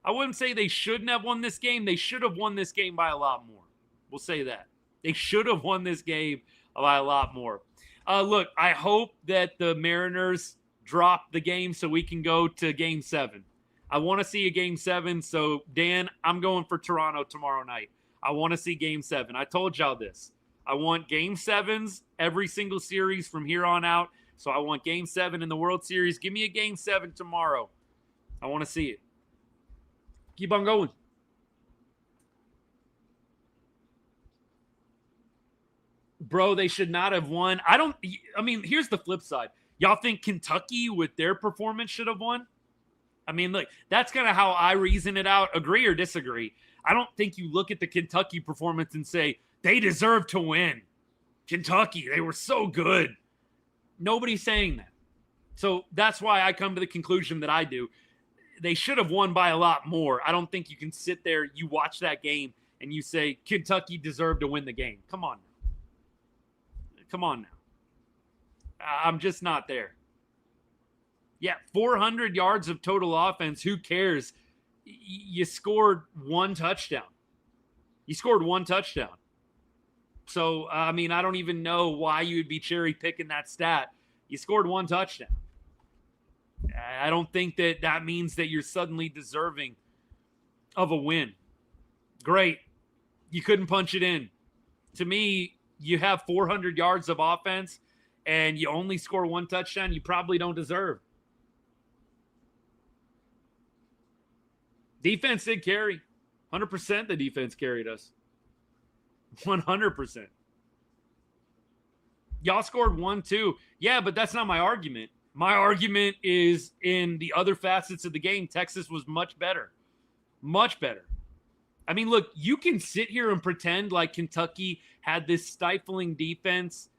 I wouldn't say they shouldn't have won this game. They should have won this game by a lot more. We'll say that. They should have won this game by a lot more. Look, I hope that the Mariners drop the game so we can go to Game 7. I want to see a Game 7. So, Dan, I'm going for Toronto tomorrow night. I want to see Game 7. I told y'all this. I want Game 7s every single series from here on out So I want Game 7 in the World Series. Give me a Game 7 tomorrow. I want to see it. Keep on going. Bro, they should not have won. I mean, here's the flip side. Y'all think Kentucky with their performance should have won? I mean, look, that's kind of how I reason it out. Agree or disagree? I don't think you look at the Kentucky performance and say, they deserve to win. Kentucky, they were so good. Nobody's saying that. So that's why I come to the conclusion that I do. They should have won by a lot more. I don't think you can sit there, you watch that game, and you say, Kentucky deserved to win the game. Come on now. Come on now. I'm just not there. Yeah, 400 yards of total offense. Who cares? You scored one touchdown. So, I mean, I don't even know why you would be cherry picking that stat. You scored one touchdown. I don't think that means that you're suddenly deserving of a win. Great. You couldn't punch it in. To me, you have 400 yards of offense and you only score one touchdown, you probably don't deserve. Defense did carry. 100% the defense carried us. 100%. Y'all scored 1-2. Yeah, but that's not my argument. My argument is in the other facets of the game, Texas was much better. Much better. I mean, look, you can sit here and pretend like Kentucky had this stifling defense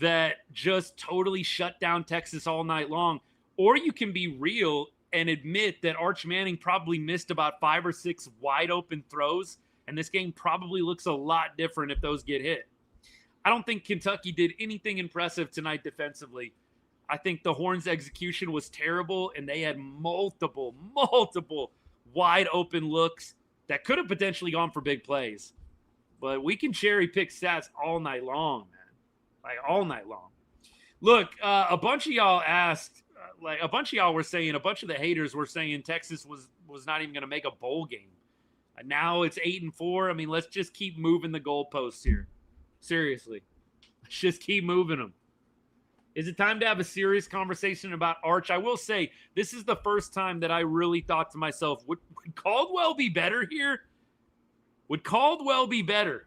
that just totally shut down Texas all night long. Or you can be real and admit that Arch Manning probably missed about 5 or 6 wide open throws, and this game probably looks a lot different if those get hit. I don't think Kentucky did anything impressive tonight defensively. I think the Horns' execution was terrible, and they had multiple wide open looks that could have potentially gone for big plays. But we can cherry pick stats all night long, man. Like all night long. Look, a bunch of y'all asked, a bunch of y'all were saying, a bunch of the haters were saying Texas was not even going to make a bowl game. And now it's 8-4. I mean, let's just keep moving the goalposts here. Seriously. Let's just keep moving them. Is it time to have a serious conversation about Arch? I will say, this is the first time that I really thought to myself, would Caldwell be better here? Would Caldwell be better?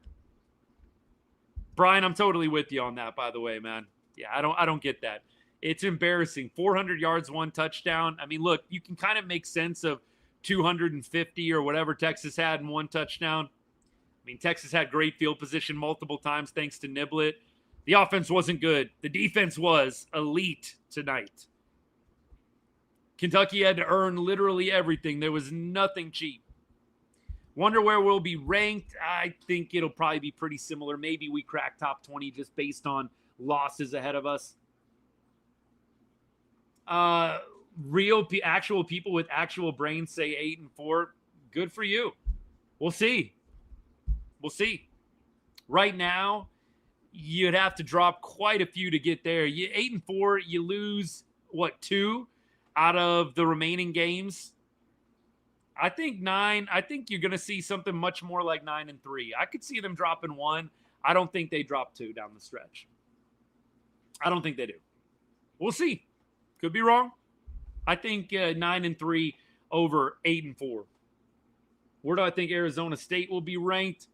Brian, I'm totally with you on that, by the way, man. Yeah, I don't get that. It's embarrassing. 400 yards, 1 touchdown. I mean, look, you can kind of make sense of 250 or whatever Texas had in 1 touchdown. I mean, Texas had great field position multiple times thanks to Niblett. The offense wasn't good. The defense was elite tonight. Kentucky had to earn literally everything. There was nothing cheap. Wonder where we'll be ranked. I think it'll probably be pretty similar. Maybe we crack top 20 just based on losses ahead of us. Actual people with actual brains say 8-4. Good for you. We'll see. Right now, you'd have to drop quite a few to get there. 8-4, you lose, 2 out of the remaining games? I think 9. I think you're going to see something much more like 9-3. I could see them dropping 1. I don't think they drop 2 down the stretch. I don't think they do. We'll see. Could be wrong. I think 9-3 over 8-4. Where do I think Arizona State will be ranked?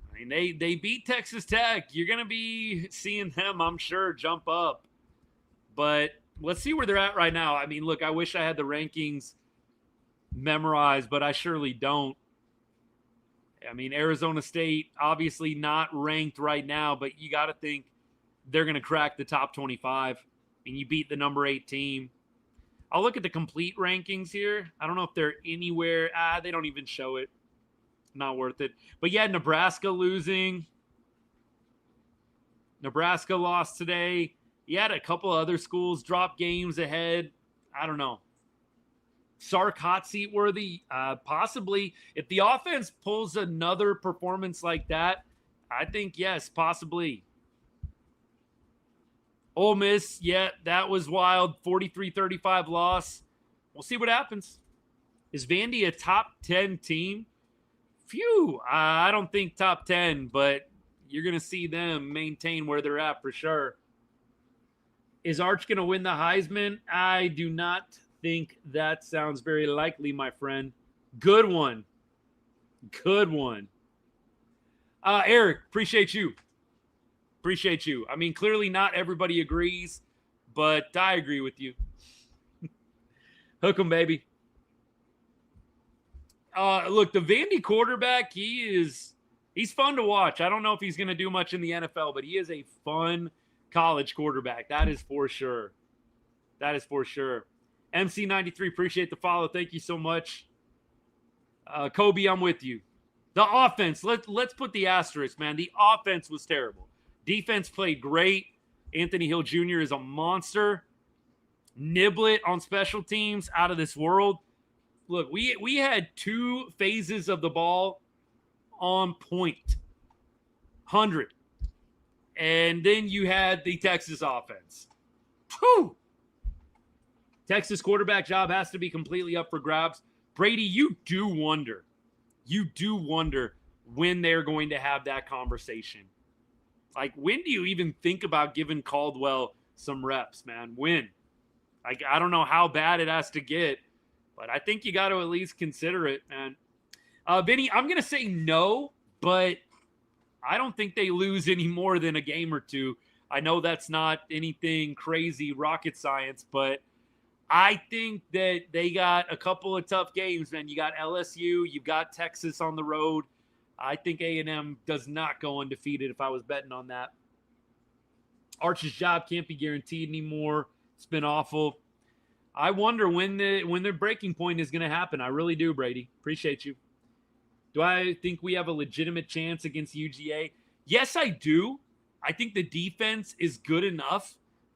I mean, they beat Texas Tech. You're going to be seeing them, I'm sure, jump up. But let's see where they're at right now. I mean, look, I wish I had the rankings memorized, but I surely don't. I mean, Arizona State, obviously not ranked right now, but you got to think they're going to crack the top 25, and you beat the number 8 team. I'll look at the complete rankings here. I don't know if they're anywhere. They don't even show it. Not worth it. But yeah, Nebraska losing. Nebraska lost today. You had a couple other schools drop games ahead. I don't know. Sark hot seat worthy? Possibly. If the offense pulls another performance like that, I think yes, possibly. Ole Miss, yeah, that was wild. 43-35 loss. We'll see what happens. Is Vandy a top 10 team? Phew, I don't think top 10, but you're going to see them maintain where they're at for sure. Is Arch going to win the Heisman? I do not think that sounds very likely, my friend. Good one. Good one. Eric, appreciate you. Appreciate you. I mean, clearly not everybody agrees, but I agree with you. Hook 'em, baby. Look, the Vandy quarterback, he's fun to watch. I don't know if he's going to do much in the NFL, but he is a fun college quarterback. That is for sure. That is for sure. MC93, appreciate the follow. Thank you so much. Kobe, I'm with you. The offense, let's put the asterisk, man. The offense was terrible. Defense played great. Anthony Hill Jr. is a monster. Niblet on special teams, out of this world. Look, we had 2 phases of the ball on point. 100. And then you had the Texas offense. Whew! Texas quarterback job has to be completely up for grabs. Brady, you do wonder when they're going to have that conversation. Like, when do you even think about giving Caldwell some reps, man? When? Like, I don't know how bad it has to get, but I think you got to at least consider it, man. Vinny, I'm going to say no, but I don't think they lose any more than a game or two. I know that's not anything crazy rocket science, but I think that they got a couple of tough games, man. You got LSU, you've got Texas on the road. I think A&M does not go undefeated if I was betting on that. Arch's job can't be guaranteed anymore. It's been awful. I wonder when the breaking point is going to happen. I really do, Brady. Appreciate you. Do I think we have a legitimate chance against UGA? Yes, I do. I think the defense is good enough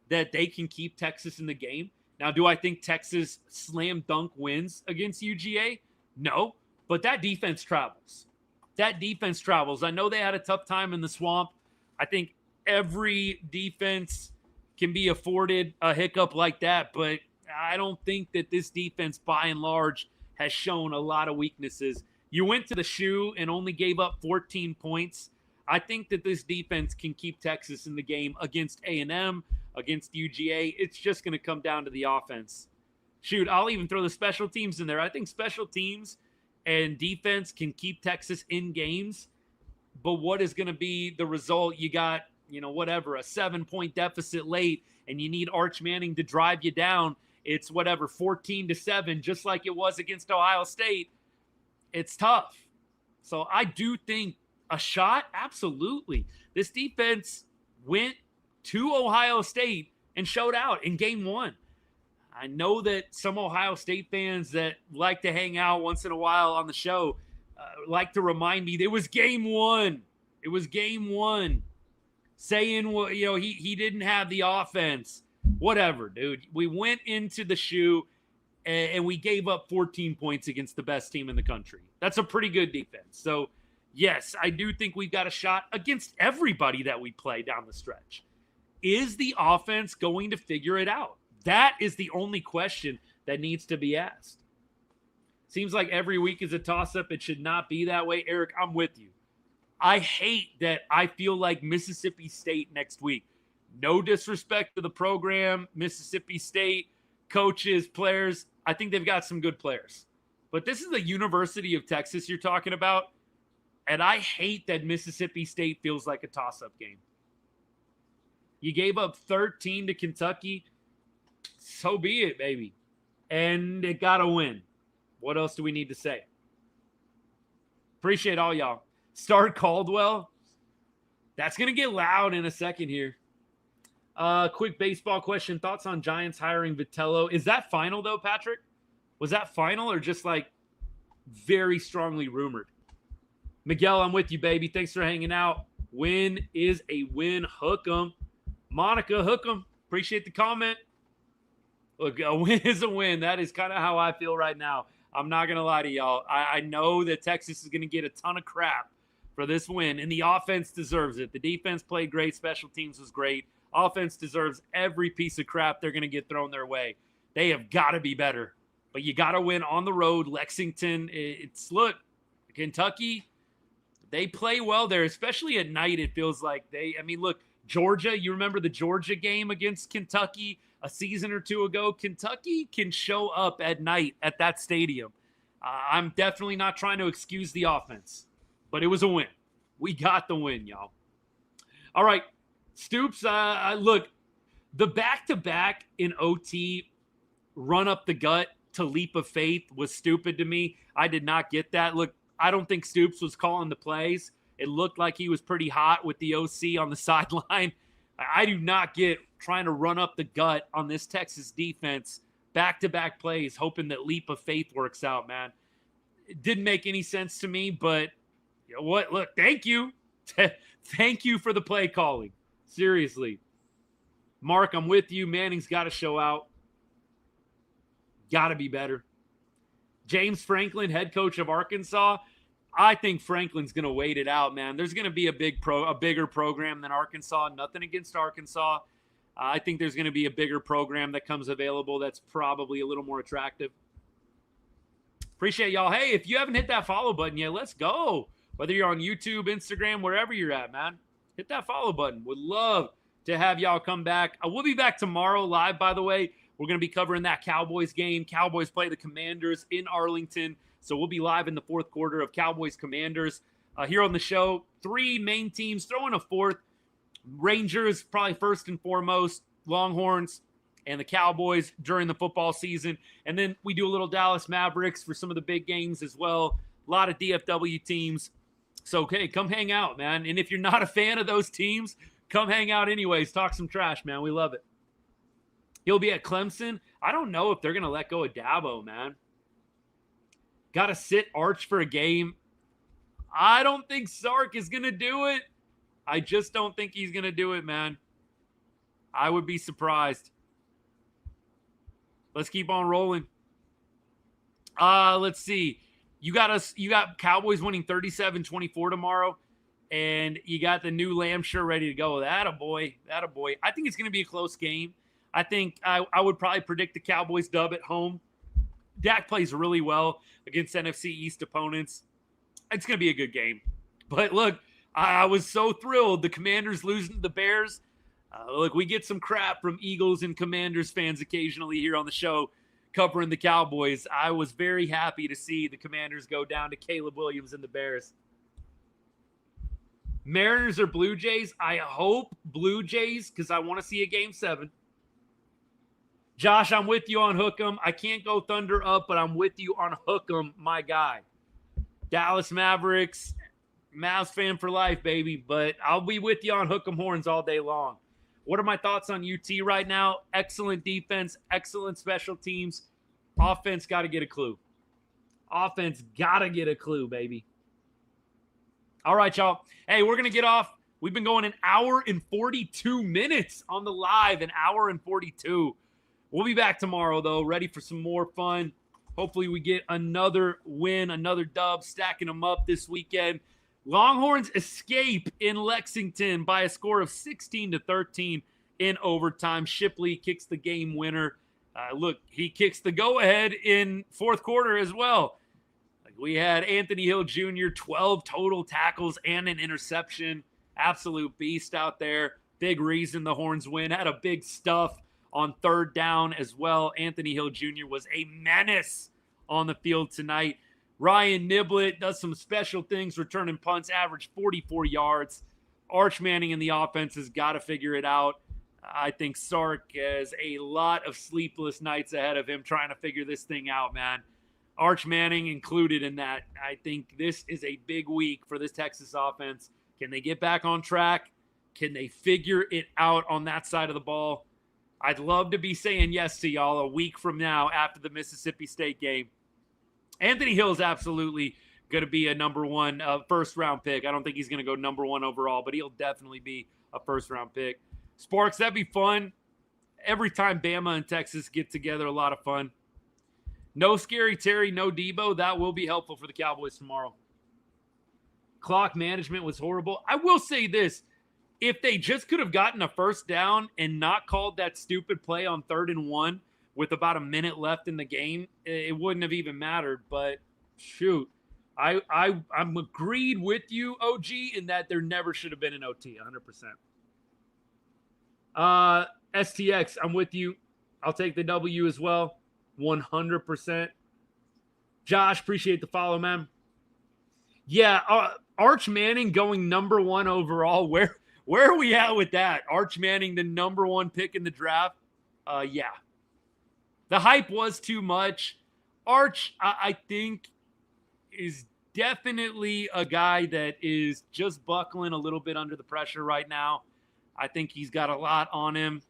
that they can keep Texas in the game. Now, do I think Texas slam dunk wins against UGA? No, but that defense travels. That defense travels. I know they had a tough time in the swamp. I think every defense can be afforded a hiccup like that, but I don't think that this defense, by and large, has shown a lot of weaknesses. You went to the shoe and only gave up 14 points. I think that this defense can keep Texas in the game against A&M, against UGA. It's just going to come down to the offense. Shoot, I'll even throw the special teams in there. I think special teams and defense can keep Texas in games, but what is going to be the result? You got, a 7-point deficit late, and you need Arch Manning to drive you down. It's 14-7, just like it was against Ohio State. It's tough. So I do think a shot, absolutely. This defense went to Ohio State and showed out in game 1. I know that some Ohio State fans that like to hang out once in a while on the show like to remind me it was game 1. It was game 1. Saying, he didn't have the offense. Whatever, dude. We went into the shoe and we gave up 14 points against the best team in the country. That's a pretty good defense. So, yes, I do think we've got a shot against everybody that we play down the stretch. Is the offense going to figure it out? That is the only question that needs to be asked. Seems like every week is a toss-up. It should not be that way. Eric, I'm with you. I hate that I feel like Mississippi State next week. No disrespect to the program, Mississippi State, coaches, players. I think they've got some good players. But this is the University of Texas you're talking about, and I hate that Mississippi State feels like a toss-up game. You gave up 13 to Kentucky. So be it, baby. And it got to win. What else do we need to say? Appreciate all y'all. Start Caldwell. That's going to get loud in a second here. Quick baseball question. Thoughts on Giants hiring Vitello? Is that final, though, Patrick? Was that final or just, very strongly rumored? Miguel, I'm with you, baby. Thanks for hanging out. Win is a win. Hook 'em. Monica, hook 'em. Appreciate the comment. Look, a win is a win. That is kind of how I feel right now. I'm not going to lie to y'all. I know that Texas is going to get a ton of crap for this win, and the offense deserves it. The defense played great. Special teams was great. Offense deserves every piece of crap they're going to get thrown their way. They have got to be better. But you got to win on the road. Lexington, look, Kentucky, they play well there, especially at night. It feels like look, Georgia, you remember the Georgia game against Kentucky a season or two ago? Kentucky can show up at night at that stadium. I'm definitely not trying to excuse the offense, but it was a win. We got the win, y'all. All right, Stoops, look, the back-to-back in OT run up the gut to leap of faith was stupid to me. I did not get that. Look, I don't think Stoops was calling the plays. It looked like he was pretty hot with the OC on the sideline. I do not get trying to run up the gut on this Texas defense. Back-to-back plays, hoping that leap of faith works out, man. It didn't make any sense to me, but you know what? Look, thank you. Thank you for the play calling. Seriously. Mark, I'm with you. Manning's got to show out. Got to be better. James Franklin, head coach of Arkansas. I think Franklin's going to wait it out, man. There's going to be a bigger program than Arkansas. Nothing against Arkansas. I think there's going to be a bigger program that comes available that's probably a little more attractive. Appreciate y'all. Hey, if you haven't hit that follow button yet, let's go. Whether you're on YouTube, Instagram, wherever you're at, man, hit that follow button. Would love to have y'all come back. I will be back tomorrow live, by the way. We're going to be covering that Cowboys game. Cowboys play the Commanders in Arlington. So we'll be live in the fourth quarter of Cowboys Commanders. Here on the show, 3 main teams, throw in a fourth. Rangers, probably first and foremost, Longhorns, and the Cowboys during the football season. And then we do a little Dallas Mavericks for some of the big games as well. A lot of DFW teams. So, okay, come hang out, man. And if you're not a fan of those teams, come hang out anyways. Talk some trash, man. We love it. He'll be at Clemson. I don't know if they're going to let go of Dabo, man. Got to sit Arch for a game. I don't think Sark is going to do it. I just don't think he's going to do it, man. I would be surprised. Let's keep on rolling. Let's see. You got Cowboys winning 37-24 tomorrow, and you got the new Lamb shirt ready to go. Attaboy. Attaboy. I think it's going to be a close game. I think I would probably predict the Cowboys dub at home. Dak plays really well against NFC East opponents. It's going to be a good game. But look, I was so thrilled. The Commanders losing to the Bears. Look, we get some crap from Eagles and Commanders fans occasionally here on the show covering the Cowboys. I was very happy to see the Commanders go down to Caleb Williams and the Bears. Mariners or Blue Jays? I hope Blue Jays because I want to see a Game 7. Josh, I'm with you on Hook'em. I can't go Thunder up, but I'm with you on Hook'em, my guy. Dallas Mavericks, Mavs fan for life, baby. But I'll be with you on Hook'em horns all day long. What are my thoughts on UT right now? Excellent defense, excellent special teams. Offense got to get a clue. Offense got to get a clue, baby. All right, y'all. Hey, we're going to get off. We've been going an hour and 42 minutes on the live, an hour and 42. We'll be back tomorrow, though, ready for some more fun. Hopefully we get another win, another dub, stacking them up this weekend. Longhorns escape in Lexington by a score of 16-13 in overtime. Shipley kicks the game winner. Look, he kicks the go-ahead in fourth quarter as well. Like we had Anthony Hill Jr., 12 total tackles and an interception. Absolute beast out there. Big reason the Horns win. Had a big stuff on third down as well. Anthony Hill Jr. was a menace on the field tonight. Ryan Niblett does some special things, returning punts, averaged 44 yards. Arch Manning in the offense has got to figure it out. I think Sark has a lot of sleepless nights ahead of him trying to figure this thing out, man. Arch Manning included in that. I think this is a big week for this Texas offense. Can they get back on track? Can they figure it out on that side of the ball? I'd love to be saying yes to y'all a week from now after the Mississippi State game. Anthony Hill is absolutely going to be a number one first-round pick. I don't think he's going to go number one overall, but he'll definitely be a first-round pick. Sparks, that'd be fun. Every time Bama and Texas get together, a lot of fun. No Scary Terry, no Debo. That will be helpful for the Cowboys tomorrow. Clock management was horrible. I will say this. If they just could have gotten a first down and not called that stupid play on 3rd and 1 with about a minute left in the game, it wouldn't have even mattered. But shoot, I'm agreed with you, OG, in that there never should have been an OT, 100%. STX, I'm with you. I'll take the W as well. 100%. Josh, appreciate the follow, man. Yeah, Arch Manning going number 1 overall. Where are we at with that? Arch Manning, the number 1 pick in the draft. Yeah. The hype was too much. Arch, I think, is definitely a guy that is just buckling a little bit under the pressure right now. I think he's got a lot on him.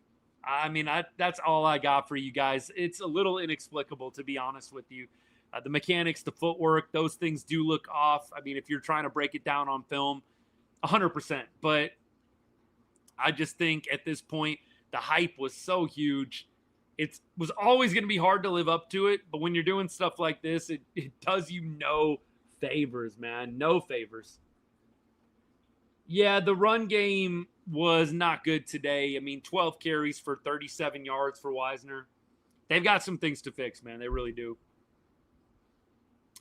I mean, that's all I got for you guys. It's a little inexplicable, to be honest with you. The mechanics, the footwork, those things do look off. I mean, if you're trying to break it down on film, 100%. But I just think at this point, the hype was so huge. It was always going to be hard to live up to it. But when you're doing stuff like this, it does you no favors, man. No favors. Yeah, the run game was not good today. I mean, 12 carries for 37 yards for Wisner. They've got some things to fix, man. They really do.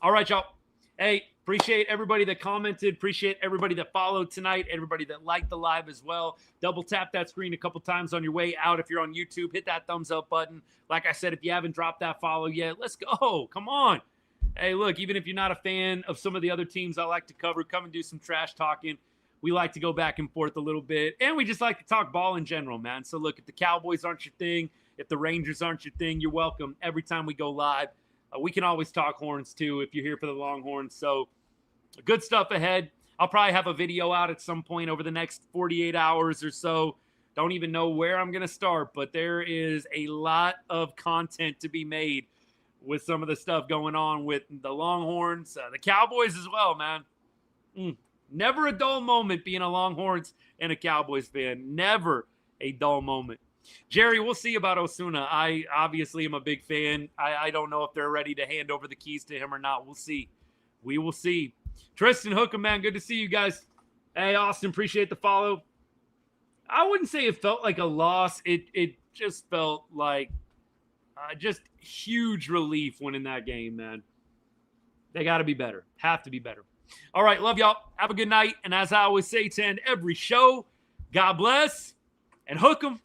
All right, y'all. Hey, appreciate everybody that commented. Appreciate everybody that followed tonight. Everybody that liked the live as well. Double tap that screen a couple times on your way out. If you're on YouTube, hit that thumbs up button. Like I said, if you haven't dropped that follow yet, let's go. Come on. Hey, look, even if you're not a fan of some of the other teams I like to cover, come and do some trash talking. We like to go back and forth a little bit. And we just like to talk ball in general, man. So, look, if the Cowboys aren't your thing, if the Rangers aren't your thing, you're welcome every time we go live. We can always talk Horns, too, if you're here for the Longhorns. So, good stuff ahead. I'll probably have a video out at some point over the next 48 hours or so. Don't even know where I'm going to start, but there is a lot of content to be made with some of the stuff going on with the Longhorns, the Cowboys as well, man. Never a dull moment being a Longhorns and a Cowboys fan. Never a dull moment. Jerry, we'll see about Osuna. I obviously am a big fan. I don't know if they're ready to hand over the keys to him or not. We'll see. We will see. Tristan Hookham, man, good to see you guys. Hey, Austin, appreciate the follow. I wouldn't say it felt like a loss. It just felt like just huge relief winning that game, man. They got to be better. Have to be better. All right, love y'all. Have a good night. And as I always say to end every show, God bless and hook 'em.